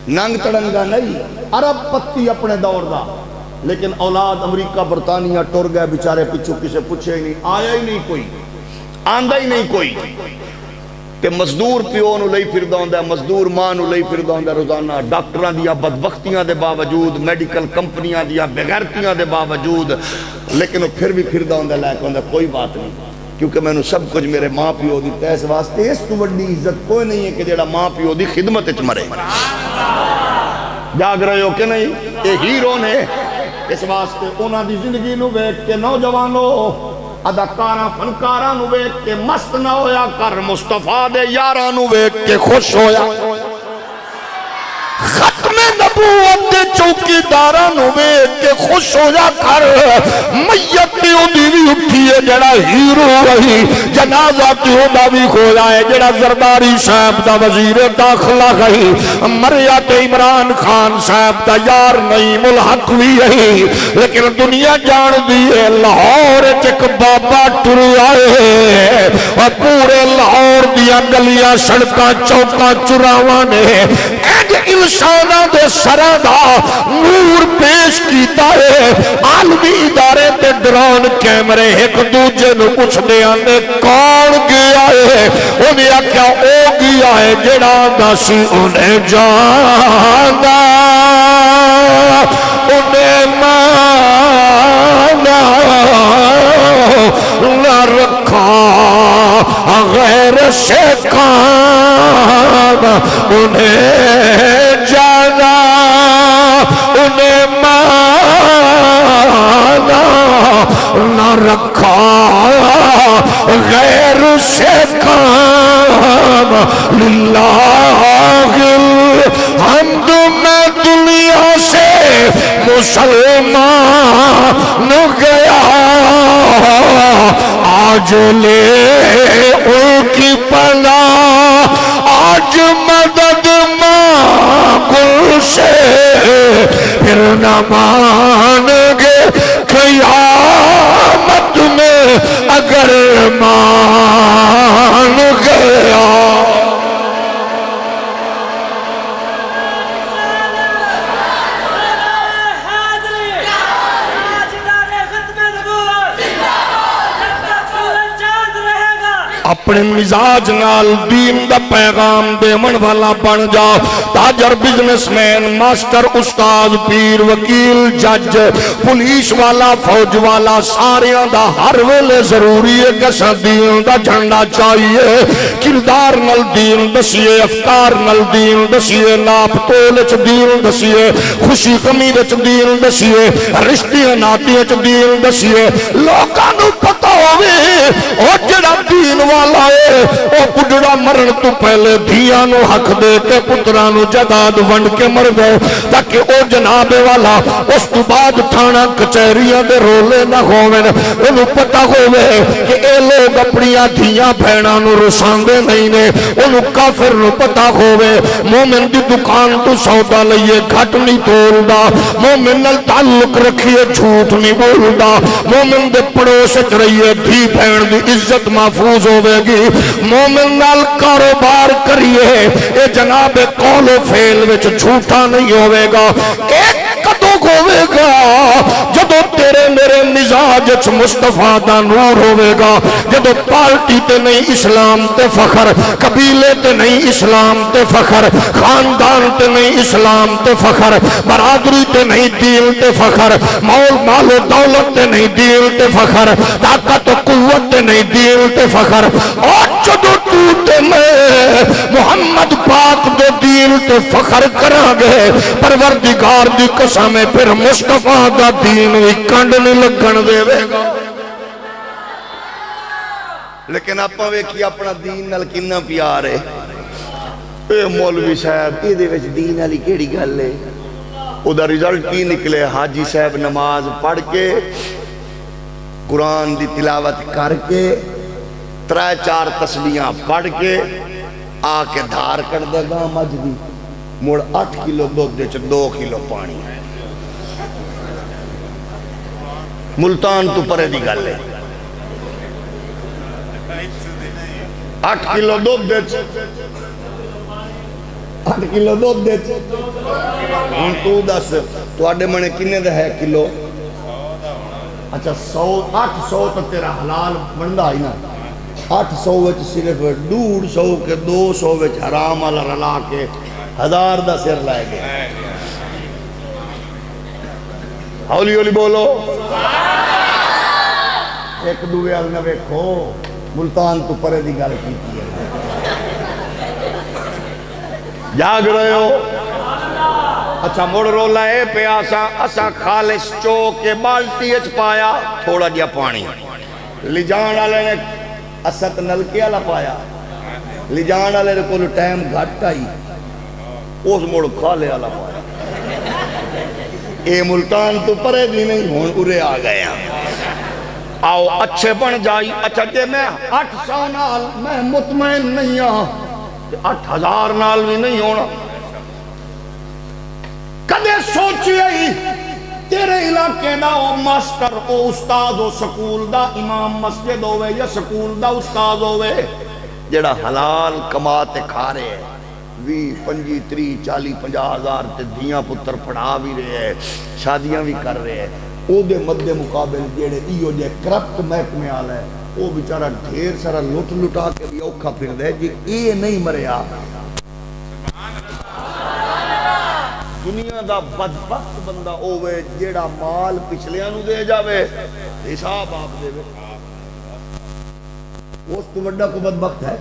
ننگ تڑنگا نہیں، عرب پتی اپنے دور دا، لیکن اولاد امریکہ برطانیہ ٹر گئے بیچارے، پچھو کسے پوچھے ہی نہیں، آیا ہی نہیں کوئی، آندہ ہی نہیں کوئی، کہ مزدور پیو نو لئی پھردا ہوندا ہے، مزدور ماں نو لئی پھردا ہوندا ہے روزانہ، ڈاکٹراں دیا بدبختیاں دے باوجود، میڈیکل کمپنیاں دیا بغیرتیاں دے باوجود، لیکن وہ پھر بھی پھردا ہوندا ہے، لائق ہوندا ہے، کوئی بات نہیں، کیونکہ میں نے سب کچھ میرے ماں پیو دی تے اس واسطے اس تو بڑی عزت کوئی نہیں ہے کہ جڑا ماں پیو دی خدمت وچ مرے۔ جاگ رہے ہو کہ نہیں؟ یہ ہیرو نے، اس واسطے انہاں دی زندگی نو ویکھ کے نوجوانوں، اداکاراں فنکاراں نو ویکھ کے مست نہ ہویا کر، مصطفیٰ دے یاراں نو ویکھ کے خوش ہویا۔ ختم نبوت دے چوکی داراں نو ویکھ کے خوش ہویا کر، میت دیو دیوی اٹھی ہے جڑا ہیرو رہی، جنازہ دیو دا بھی کھویا ہے جڑا زرداری صاحب دا وزیر داخلہ گئی، مریا تے عمران خان صاحب دا یار نہیں ملحق بھی رہی، لیکن دنیا جان دیئے لاہور چک بابا ٹر آئے، اور پورے لاہور دیا گلیاں سڑکاں چوکاں چراواں نے انسانہ دے سرہ دا نور پیش کیتا ہے، عالمی ادارے تے ڈرون کیمرے ایک دوجے نو کچھ دے آنے کون گیا ہے، انہیں آکھیا او گیا ہے جڑا داسی انہیں جانا انہیں مانا نہ رکھا غیر سے کام، انہیں جانا انہیں مانا نہ رکھا غیر سے کام، للہ الحمد میں دنیا سے مسلمان گیا، آج لے ان کی پناہ، آج مدد مانگوں سے، پھر نہ مانگے قیامت میں اگر مان گیا۔ اپنے مزاج نال دین دا پیغام دے من والا بن جا، تاجر بزنس مین ماسٹر استاد پیر وکیل جج پولیس والا فوج والا ساریاں دا ہر ویلے ضروری ہے کہ دین دا جھنڈا چاہیے، کردار نل دین دسیے، افکار نل دین دسیے، ناپ تول وچ دین دسیے، خوشی غمی وچ دین دسیے، رشتیاں ناتیاں وچ دین دسیے، لوکاں نوں پتہ ہووے او جڑا دین والا ہے او بڈڑا مرن تو پہلے دھیاں نو حق دے کے پتراں نو جداد ونڈ کے مر گئے، تاکہ او جناب والا اس تو بعد تھانہ کچہریاں دے رولے نہ ہوویں، انہوں پتہ ہووے کہ اے لوگ اپنی دھیاں بہناں نو رساندے نہیں نے، انہوں کافر نو پتہ ہووے مومن دی دکان تو سودا لئیے گھٹ نہیں تولدا، مومن نال تعلق رکھیے جھوٹ نہیں بولدا، مومن دے پڑوس وچ رہیے دھی بہن دی عزت محفوظ ہوے گی، مومن نال کاروبار کریے اے جناب قول و فعل وچ جھوٹا نہیں ہوے گا، ایک کدو ہوے گا جدو تیرے میرے مزاج وچ مصطفیٰ دا نور ہوے گا، جدو پارٹی تے نہیں اسلام تے فخر، قبیلے تے نہیں اسلام تے فخر، خاندان تے نہیں اسلام تے فخر، برادری تے نہیں دین تے فخر، مال و دولت تے نہیں دین تے فخر، طاقت و قوت تے نہیں دین تے فخر، اور جدو تو تے میں محمد پاک دے دین تے فخر کرا گے، پروردگار دی قسم پھر مصطفیٰ دا دین وی کنڈ نہیں لگن دے گا۔ لیکن اپنا ویکھی اپنا دین نال کنا پیار ہے، اے مولوی صاحب یہ دے وچ دین علی کیڑی گل ہے، او دا ریزلٹ کی نکلے، حاجی صاحب نماز پڑھ کے قرآن دی تلاوت کر کے 3-4 تسبیحاں پڑھ کے آ کے دھار کر دے گا مجھ دی، موڑ 8 کلو دودھ دے 2 کلو پانی، ملتان تو پرے دی گل ہے، 8 کلو دودھ دے 8 کلو دودھ دے ہوں تو دس تواڈے منے کنے دا ہے کلو اچھا 800 تو تیرا حلال بندا ہی نا 800 وچ صرف 150 کے 200 وچ حرام والا رلا کے 1000 دا سر لائے گئے ہولی ہولی بولو ایک دوے ال نہ ویکھو ملتان تو پرے دی گل کیتی ہے جاگ رہے ہو اچھا مڑ رولا اے پہ اسا خالص چو کے بالٹی اچ پایا تھوڑا جیا پانی لجان والے نے اسد نلکے والا پایا لجان والے نے کول ٹائم گھٹ آئی اس مڑ کھالے والا پایا اے ملتان تو پرے دی نہیں ہون ارے آ گئے ہیں آؤ اچھے بن جائی اچھا جے میں 800 نال میں مطمئن نہیں ہاں 8000 نال بھی نہیں ہونا کدے سوچیے تیرے علاقے دا او ماسٹر او استاد او سکول دا امام مسجد ہوئے یا سکول دا استاد ہوئے جڑا حلال کما تے کھا رہے ہیں 20 25 30 40 50 ہزار تے دیاں پتر پڑھا بھی رہے ہیں شادیاں بھی کر رہے ہیں او دے مد مقابل جڑے ایو جے کرپٹ محکمے والا ہے او بیچارہ ڈھیر سارا لٹ لٹا کے بھی اوکھا پھر دے جی اے نہیں مریا دنیا دا بدبخت بندہ ہوئے جیڑا مال پچھلیاں نو دے جاوے حساب آپ دے وے اس تو بڑا کو بدبخت ہے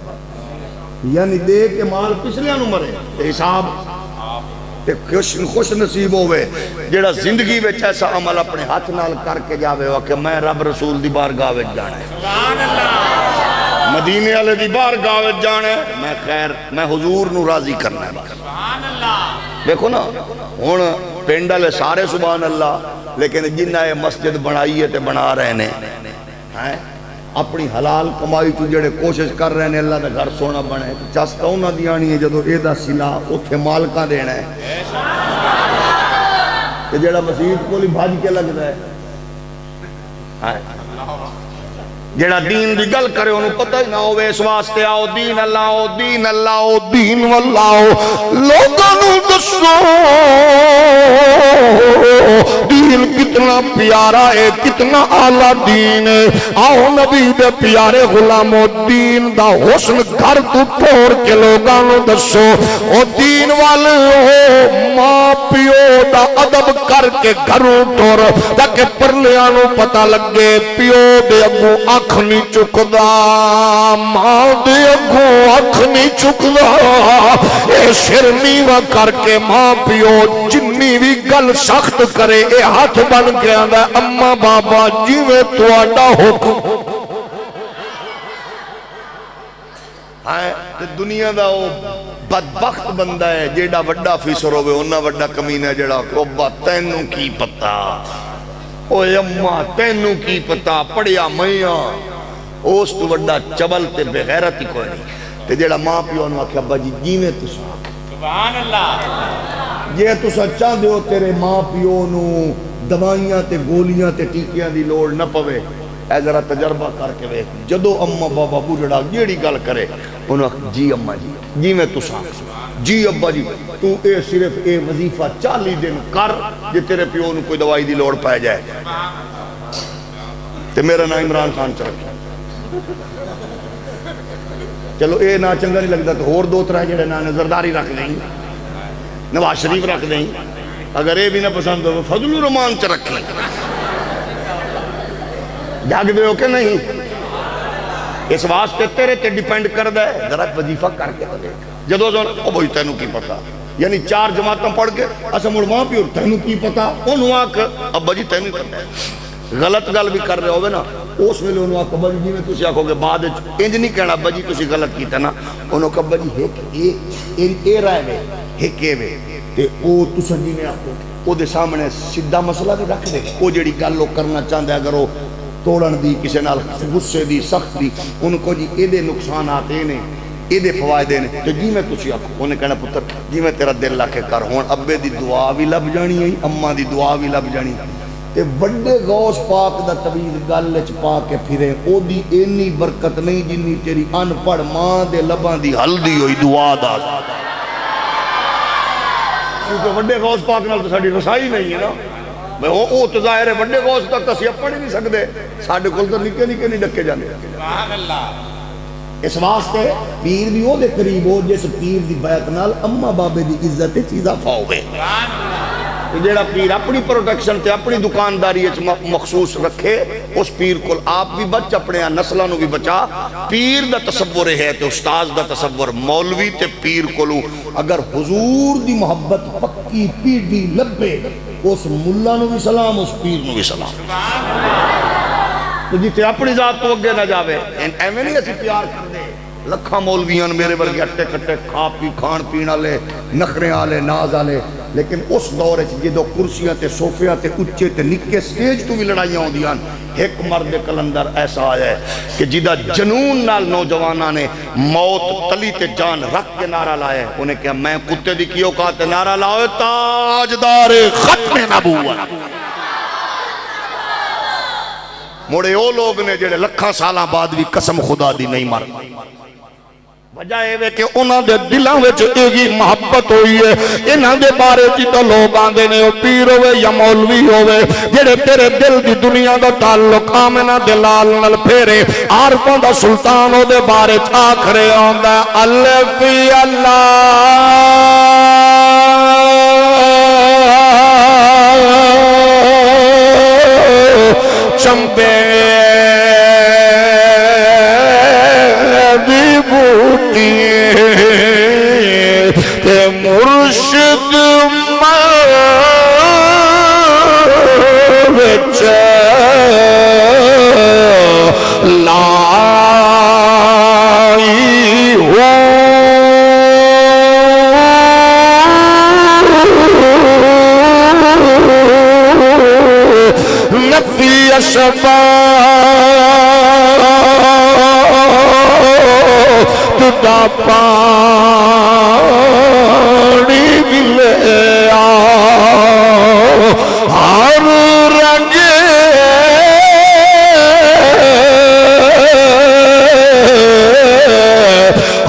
یعنی دے کے مال پچھلیاں نو مرے حساب خوش نصیب ہوئے جیڑا زندگی وچ ایسا عمل اپنے ہاتھ نال کر کے جاوے ہوا کہ میں رب رسول دی بارگاہ وچ جانا ہے مدینے والے دی بارگاہ وچ جانا ہے میں خیر میں حضور نو راضی کرنا ہے دیکھو نا ہون پنڈ والے سارے سبحان اللہ لیکن جنہ یہ مسجد بنائی ہے تے بنا رہے ہیں اپنی حلال کمائی تو جڑے کوشش کر رہے ہیں اللہ دا گھر سونا بنے چسکا انہاں دی آنی ہے جدو اے دا سلا اوتھے مالکاں دینا ہے کہ جڑا مسجد کولی بھاج کے لگدا ہے جڑا دین دی گل کرے انہوں پتہ ہی نہ ہوئے اس واسطے آؤ دین اللہ آؤ دین اللہ آؤ دین واللہ آؤ لوگوں دسو دین کتنا پیارا ہے کتنا اعلیٰ دین ہے آؤ نبی دے پیارے غلامو دین دا حسن گھر تو توڑ کے لوگوں دسو او دین والے ہو ماں پیو دا ادب کر کے گھروں ٹور تاکہ پرلیانوں پتہ لگے پیو دے اگو اکھ نہیں چکدا ماں دے اگو اکھ نہیں چکدا اے سر نیوا کر کے ماں پیو جنی بھی گل سخت کرے اے ہاتھ بن کے آندا اما بابا جیویں تواڈا حکم ہے دنیا دا او بدبخت بندہ ہے جیڑا وڈا فیسر ہوئے انہا وڈا کمینہ جیڑا کوبا تینوں کی پتا اوے اممہ تینوں کی پتا پڑیا میاں اس تو وڈا چبل تے بغیرت ہی کوئی نہیں تے جیڑا ماں پیو انہوں آکھا ابا جی جیویں تسا سبحان اللہ یہ تسا چاہ دیو تیرے ماں پیو انہوں دوائیاں تے گولیاں تے ٹیکیاں دی لوڑ نہ پوے اے ذرا تجربہ کر کے وے جدو اممہ بابا بوڑھڑا جیڑی گل کرے انہوں جی اممہ جی میں تسا جی ابا جی تو اے صرف اے وظیفہ 40 دن کر جے تیرے پیو انہوں کوئی دوائی دی لوڑ پائے جائے تے میرا نام عمران خان چرکھا چلو اے نا چنگا نہیں لگتا تو اور دو طرح جڑے نا زرداری رکھ دیں نواز شریف رکھ دیں اگر اے بھی نہ پسند ہو فضل الرحمان چ رکھیں جاگ دے ہو کہ نہیں اس واسطے تیرے تے ڈیپینڈ کر دے ذرا وظیفہ کر کے دے جدو زون او بھائی تینوں کی پتا یعنی 4 جماعتاں پڑھ کے اسا مڑ ماں پیو تینوں کی پتا انہوں آکھ ابا جی تینوں پتا غلط گل بھی کر رہے ہوئے نا اس میں انہوں آکھ ابا جی میں تسی آکھو گے بعد انج نہیں کہنا ابا جی تسی غلط کیتا نا انہوں آکھ ابا جی اے رائے وے ہکے وے تے او تسا جی میں آکھو او دے سامنے سیدھا مسئلہ بھی رکھ دے او جیڑی گل لو کرنا چاہندے اگر وہ توڑن دی کسی نال غصے دی سخت دی ان کو جی اے دے نقصان آتے نے اے دے فوائدے نے تو جی میں تسی آکھو انہیں کہنا پتر جی میں تیرا دل لا کے کر ہون ابے دی دعا بھی لب جانی ہے اماں دی دعا بھی لب جانی تے بڑے غوث پاک دا طویل گل وچ پا کے پھرے او دی اینی برکت نہیں جنی تیری ان پڑھ ماں دے لباں دی ہلدی ہوئی دعا دا کیونکہ بڑے غوث پاک نال تو ساڈی رسائی نہیں ہے نا میں وہ تو ظاہر ہے بڑے غوث تک اسی اپڑ ہی نہیں سکتے ساڈے کول تو نکے نکے نہیں ڈکے جاندے سبحان اللہ اس واسطے پیر بھی وہ دے قریب ہو جس پیر دی بیعت نال اما بابے دی عزت چیز افا ہوئے جیڑا پیر اپنی پروٹیکشن تے اپنی دکانداری مخصوص رکھے اس پیر کو آپ بھی بچ اپنے نسلوں بھی بچا پیر دا تصور ہے تے استاذ دا تصور مولوی تے پیر کو اگر حضور دی محبت پکی پیڑی لبے اس ملہ نو بھی سلام اس پیر نو بھی سلام تو جیتے اپنی ذات تو اگے نہ جاوے ایمیں نہیں ایسی پیار کر دے لکھا مولویاں میرے ورگے اٹے کٹے کھا پی کھان پین والے نخرے والے ناز والے لیکن اس دور جدو کرسیاں تے صوفیاں تے اچے تے نکے سٹیج تو بھی لڑائیاں ہوندیاں ایک مرد کلندر ایسا آیا ہے کہ جدہ جنون نال نوجوانہ نے موت تلی تے جان رکھ کے نعرہ لائے انہیں کہا میں کتے دی کیوں کہتے نعرہ لائے تاجدار ختم نبوت موڑے او لوگ نے جڑے لکھاں سالاں بعد بھی قسم خدا دی نہیں مر وجہ ہے کہ انہاں دے دلاں وچ ایہی محبت ہوئی ہے انہاں دے بارے جدوں لوگ آندے نے او پیر ہوے یا مولوی ہوے جڑے تیرے دل دی دنیا دا تعلق آمنہ دے لال نال پھیرے عارفاں دا سلطان او دے بارے آکھرے آندا الف اللہ چمبے دی بوٹی تے مرشد وچ لائی ہو نفی شفاعت دا پانی ملے ہر رنگ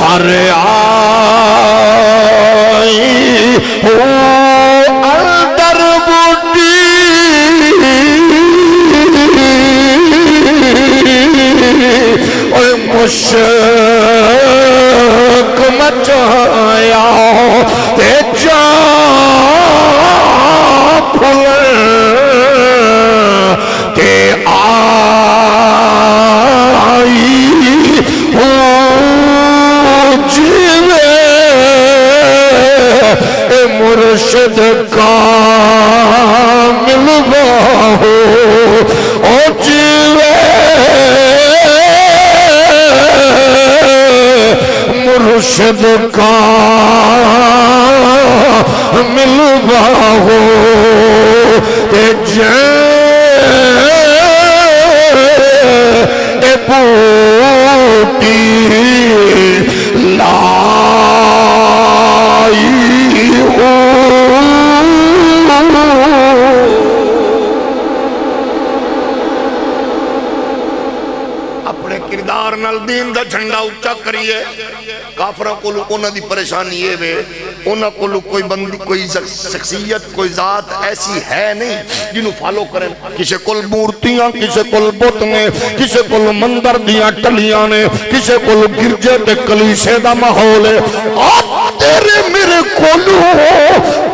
ہر آئی ہو اندر بوٹی اور مشک مچایا تے جان پھلے تے آئی ہو جیوے اے مرشد کامل باہو او جیوے مرشد کامل باہو تے اے بوٹی لائی ہو اپنے کردار نال دین دا جھنڈا اونچا کریے کافروں کو انہاں دی پریشانی یہ ہے انہاں کو کوئی بندی کوئی شخصیت کوئی ذات ایسی ہے نہیں جنہوں فالو کریں کسے کل مورتیاں کسے کل بت نے کسے کل مندر دیاں ٹلیاں نے کسے کل گرجے تے کلیسے دا ماحول ہے تیرے میرے کولو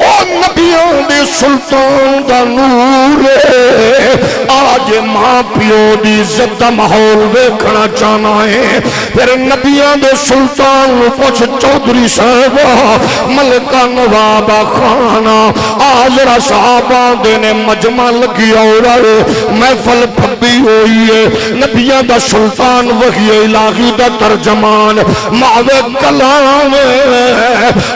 او نبیوں دے سلطان دا نور ہے آج ماں پیو دی عزت دا ماحول ویکھنا چاہنا ہے پھر نبیوں دے سلطان پوچھ چودھری صاحبہ ملکہ نوابہ خانہ آجرہ صحابہ دینے مجمع لگی اور محفل پھبی ہوئی ہے نبیوں دا سلطان وحی الہی دا ترجمان معوے کلام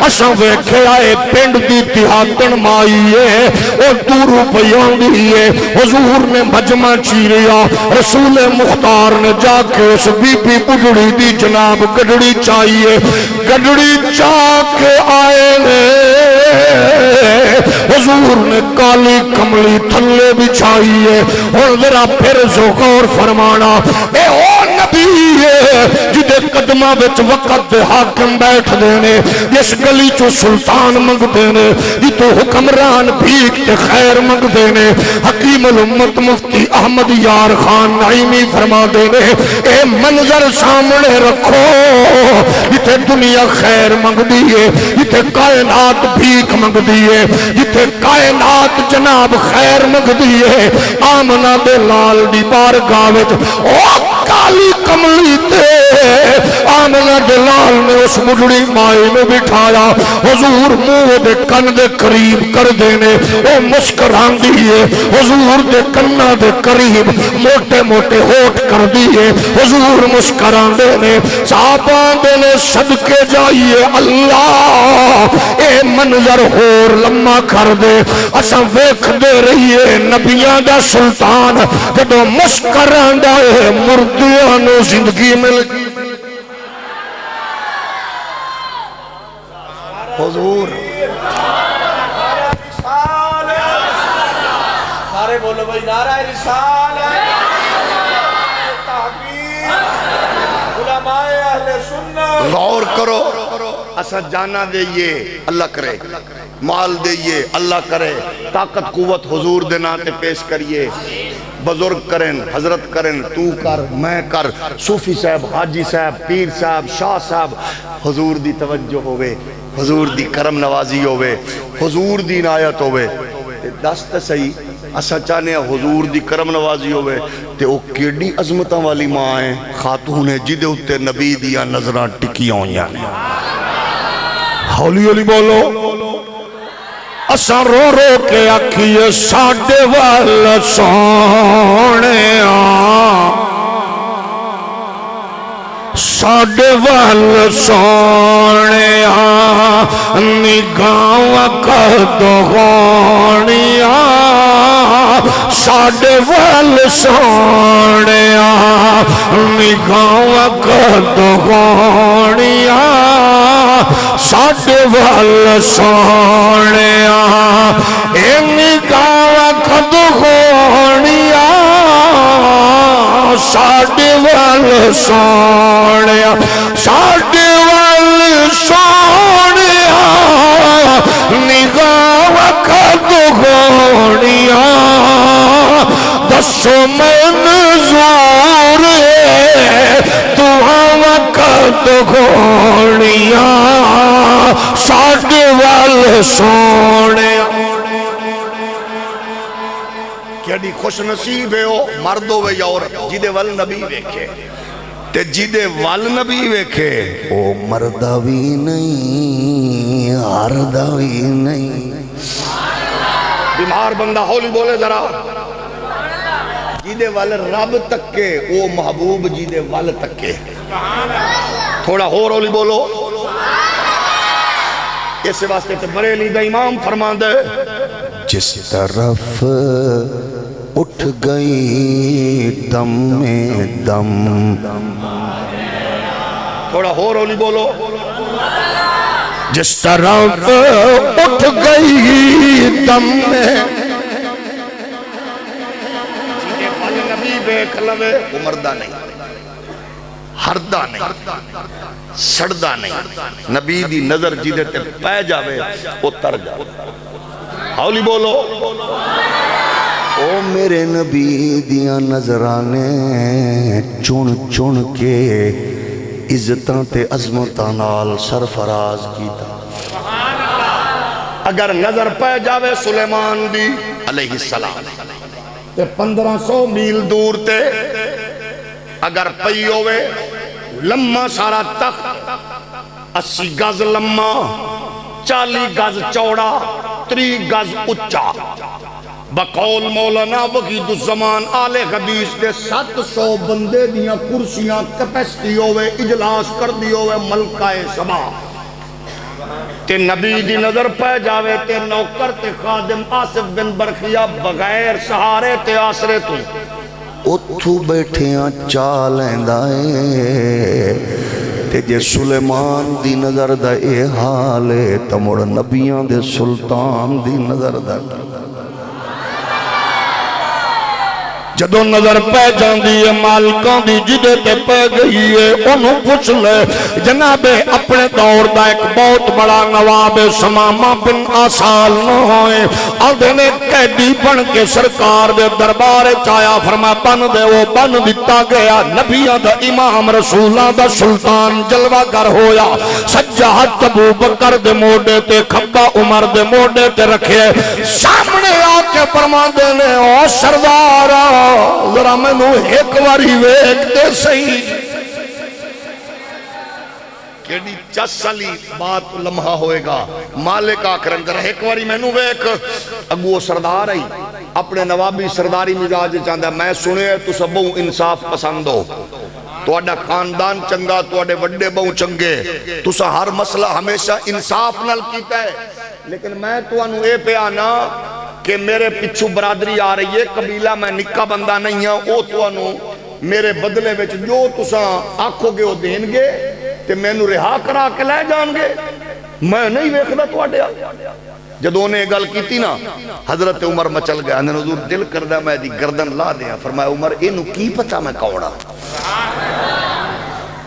اشاں ویکھے آئے پینڈ دی تہاتن مائی ہے اور دور پیان دی ہے حضور نے مجمع چیریا رسول مختار نے جا کے اس بی بی بڑھڑی دی جناب گڑڑی چاہیے گڑڑی چاہ کے آئے نے حضور نے کالی کملی تھلے بچھائیے اور ذرا پھر غور فرمانا اے او نبی دیئے جدے قدمہ وچ وقت دے حاکم بیٹھ دینے جس گلی چو سلطان منگ دینے جتو حکمران بھیک تے خیر منگ دینے حکیم الامت مفتی احمد یار خان نعیمی فرما دینے اے منظر سامنے رکھو جتے دنیا خیر منگ دیئے جتے کائنات بھیک منگ دیئے جتے کائنات جناب خیر منگ دیئے آمنہ دے لال دی بارگاہ وچ او کالی کملی تے آمنہ دے لال نے اس مجھڑی مائی میں بٹھایا حضور منہ دے کن دے قریب کر دینے او مسکران دیئے حضور دے کنہ دے قریب موٹے موٹے ہوٹ کر دیئے حضور مسکران دینے صحابان دینے صدقے جائیے اللہ اے منظر ہور لمحہ کر دے اساں ویکھ دے رہیے نبیاں دا سلطان جدو مسکران دے مردیاں نو زندگی مل حضور سارے بولو بھائی نعرہ رسالت تحقیق علماء اہل سنت غور کرو اسا جانا دئیے اللہ کرے مال دئیے اللہ کرے طاقت قوت حضور دے ناتے پیش کریے بزرگ کریں حضرت کریں تو کر میں کر صوفی صاحب حاجی صاحب پیر صاحب شاہ صاحب حضور دی توجہ ہوئے حضور دی کرم نوازی ہوئے حضور دی عنایت ہوئے دست صحیح اسا چاہنے حضور دی کرم نوازی ہوئے تے او کیڑی عظمتاں والی ماں ہیں خاتون ہے جدے ہوتے نبی دیا نظران ٹکی ہوئیاں ہولی ہولی بولو اساں رو رو کے آکھیے ساڈے وال سونے ساڈے وال سونے نگاہ کد غونیاں ساڈے وال سونے نگاہ کد غونیاں ساڈے وال سونے اے نگاہ کد غونیاں ساڈے وال سونے ساڈے وال سونے نگاہ کد غونیاں دسو منظور دعا کد غونیاں ساڈے وال سونے کیڑی خوش نصیب ہے او مرد ہوئے یا عورت جیدے ول نبی ویکھے تے جیدے ول نبی ویکھے او مردہ بھی نہیں ہردہ بھی نہیں بیمار بندہ ہولی بولے ذرا جیدے ول رب تکے او محبوب جیدے ول تکے تھوڑا ہور ہولی بولو اس واسطے تے بریلی دا امام فرمان دے جس طرف اٹھ گئی دم میں دم تھوڑا ہور ہولی بولو جس طرف اٹھ گئی دم میں جیدے ول نبی بیک لوے وہ مردہ نہیں ہردہ نہیں سڑدہ نہیں نبی دی نظر جیدے تے پہ جاوے وہ تر جاوے ہولی بولو او میرے نبی دیاں نظرانے چن چن کے عزتاں تے عظمتاں نال سرفراز کیتا اگر نظر پہ جاوے سلیمان دی علیہ السلام تے 1500 میل دور تے اگر پئی ہوئے لمحہ سارا تخت 80 گز لمحہ 40 گز چوڑا 30 گز اچا بقول مولانا وحید الزمان آل حدیث دے 700 بندے دیاں کرسیاں کیپیسٹی ہوئے اجلاس کر دی ہوئے ملکہ سبا تے نبی دی نظر پہ جاوے تے نوکر تے خادم آصف بن برخیہ بغیر سہارے تے آسرے تو اتھو بیٹھیاں چالیں تے جے سلیمان دی نظر دا اے حالے تمڑ نبیاں دے سلطان دی نظر دا جدو نظر پہ جاندی ہے مالکاں دی جدے تے پہ گئی ہے انہوں پوچھ لے جناب اپنے دور دا ایک بہت بڑا نواب سمامہ بن آسال نہ ہوئے آدھے نے قیدی بن کے سرکار دے دربار چایا فرما بن دے وہ بن دیتا گیا نبیہ دا امام رسولہ دا سلطان جلوہ گر ہویا سجاہت ابو بکر دے موڑے تے کھبا عمر دے موڑے تے رکھے سامنے آکے فرما دینے او سردارہ ذرا میں نو ایک واری ویک دے صحیح کیڑی چسلی بات لمحہ ہوئے گا مالک آکرن در ایک واری میں نو ویک اگو سردار آئی اپنے نوابی سرداری مزاج چاندہ میں سنے تو سب بہو انصاف پسند ہو تو اڈا خاندان چنگا تو اڈے وڈے بہو چنگے تو سا ہر مسئلہ ہمیشہ انصاف نل کیتا ہے لیکن میں تو انو اے پہ آنا کہ میرے پچھو برادری آ رہی ہے قبیلہ میں نکا بندہ نہیں ہوں او تو انو میرے بدلے وچ جو تساں آکھو گے او دین گے تے میں نو رہا کرا کے لے جان گے میں نہیں ویکھدا تواڈے جدوں نے گل کیتی نا حضرت عمر مچل گیا نے حضور دل کردا میں دی گردن لا دیاں فرمایا عمر اینو کی پتہ میں کوڑا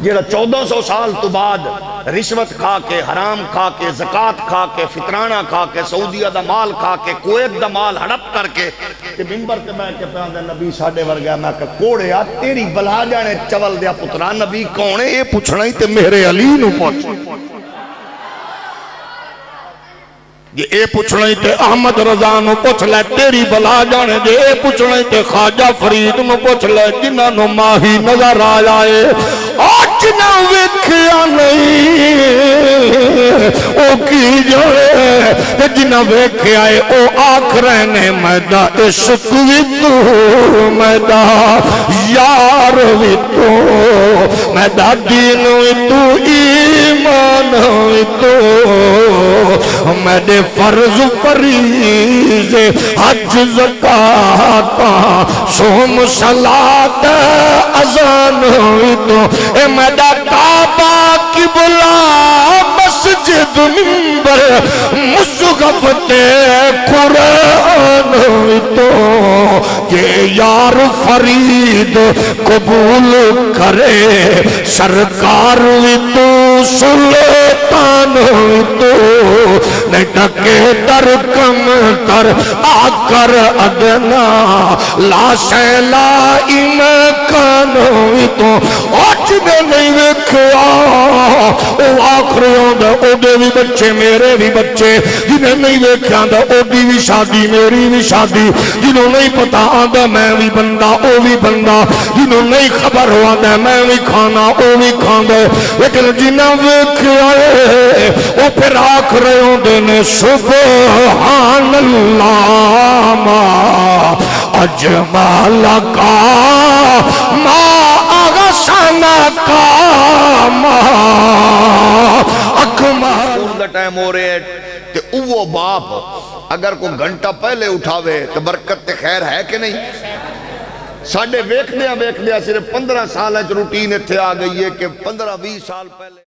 جیڑا 1400 سال تو بعد رشوت کھا کے حرام کھا کے زکاة کھا کے فطرانہ کھا کے سعودیہ دا مال کھا کے کویت دا مال ہڑپ کر کے کہ ممبر تے میں کہ پیاندے نبی ساڑھے ورگیا میں کہ کوڑے آ تیری بلا جانے چول دیا پتران نبی کونے یہ پوچھنا ہی تے میرے علی نو پوچھ یہ اے پوچھنا ہی تے احمد رضا نو پوچھ لے تیری بلا جانے جے اے پوچھنا ہی تے خواجہ فرید نو پوچھ لے جنہ نو ماہی نظر آیا ہے آج نہ ویکھیا نہیں او کی جوئے جنہ ویکھیا ہے او آکھ رہنے میدہ عشق وی تو میدہ یار وی تو میدہ دین وی تو ایمان وی تو میدہ فرض فریض حج زکاة صوم صلاة اذان ہوئی تو اے میدہ کعبہ کی بلا مسجد منبر مصغفت قرآن ہوئی تو یہ یار فرید قبول کرے سرکار ہوئی تو سلطان ہوئی تو نٹکے در کم تر آکر ادنا لا سیلا امکان ہوئی تو آج نے نہیں ویکھیا او آخریوں دا او دے بھی بچے میرے بھی بچے جنہیں نہیں ویکھیا دا او دی بھی شادی میری بھی شادی جنہوں نہیں پتا آدھا میں بھی بندہ او بھی بندہ جنہوں نہیں خبر ہوا دا میں بھی کھانا او بھی کھانا لیکن جنہیں ویکھیا ہے او پھر آخ رہے ہوں دینے سبحان اللہ ما اجمال کا ما اغسان کا ما اکمال دا ٹائم ہو رہے ہیں کہ اوہ باپ اگر کوئی گھنٹہ پہلے اٹھاوے تو برکت تے خیر ہے کہ نہیں ساڑھے ویک دیا صرف 15 سال ہے جو روٹین اتھے آ گئی ہے کہ 15-20 سال پہلے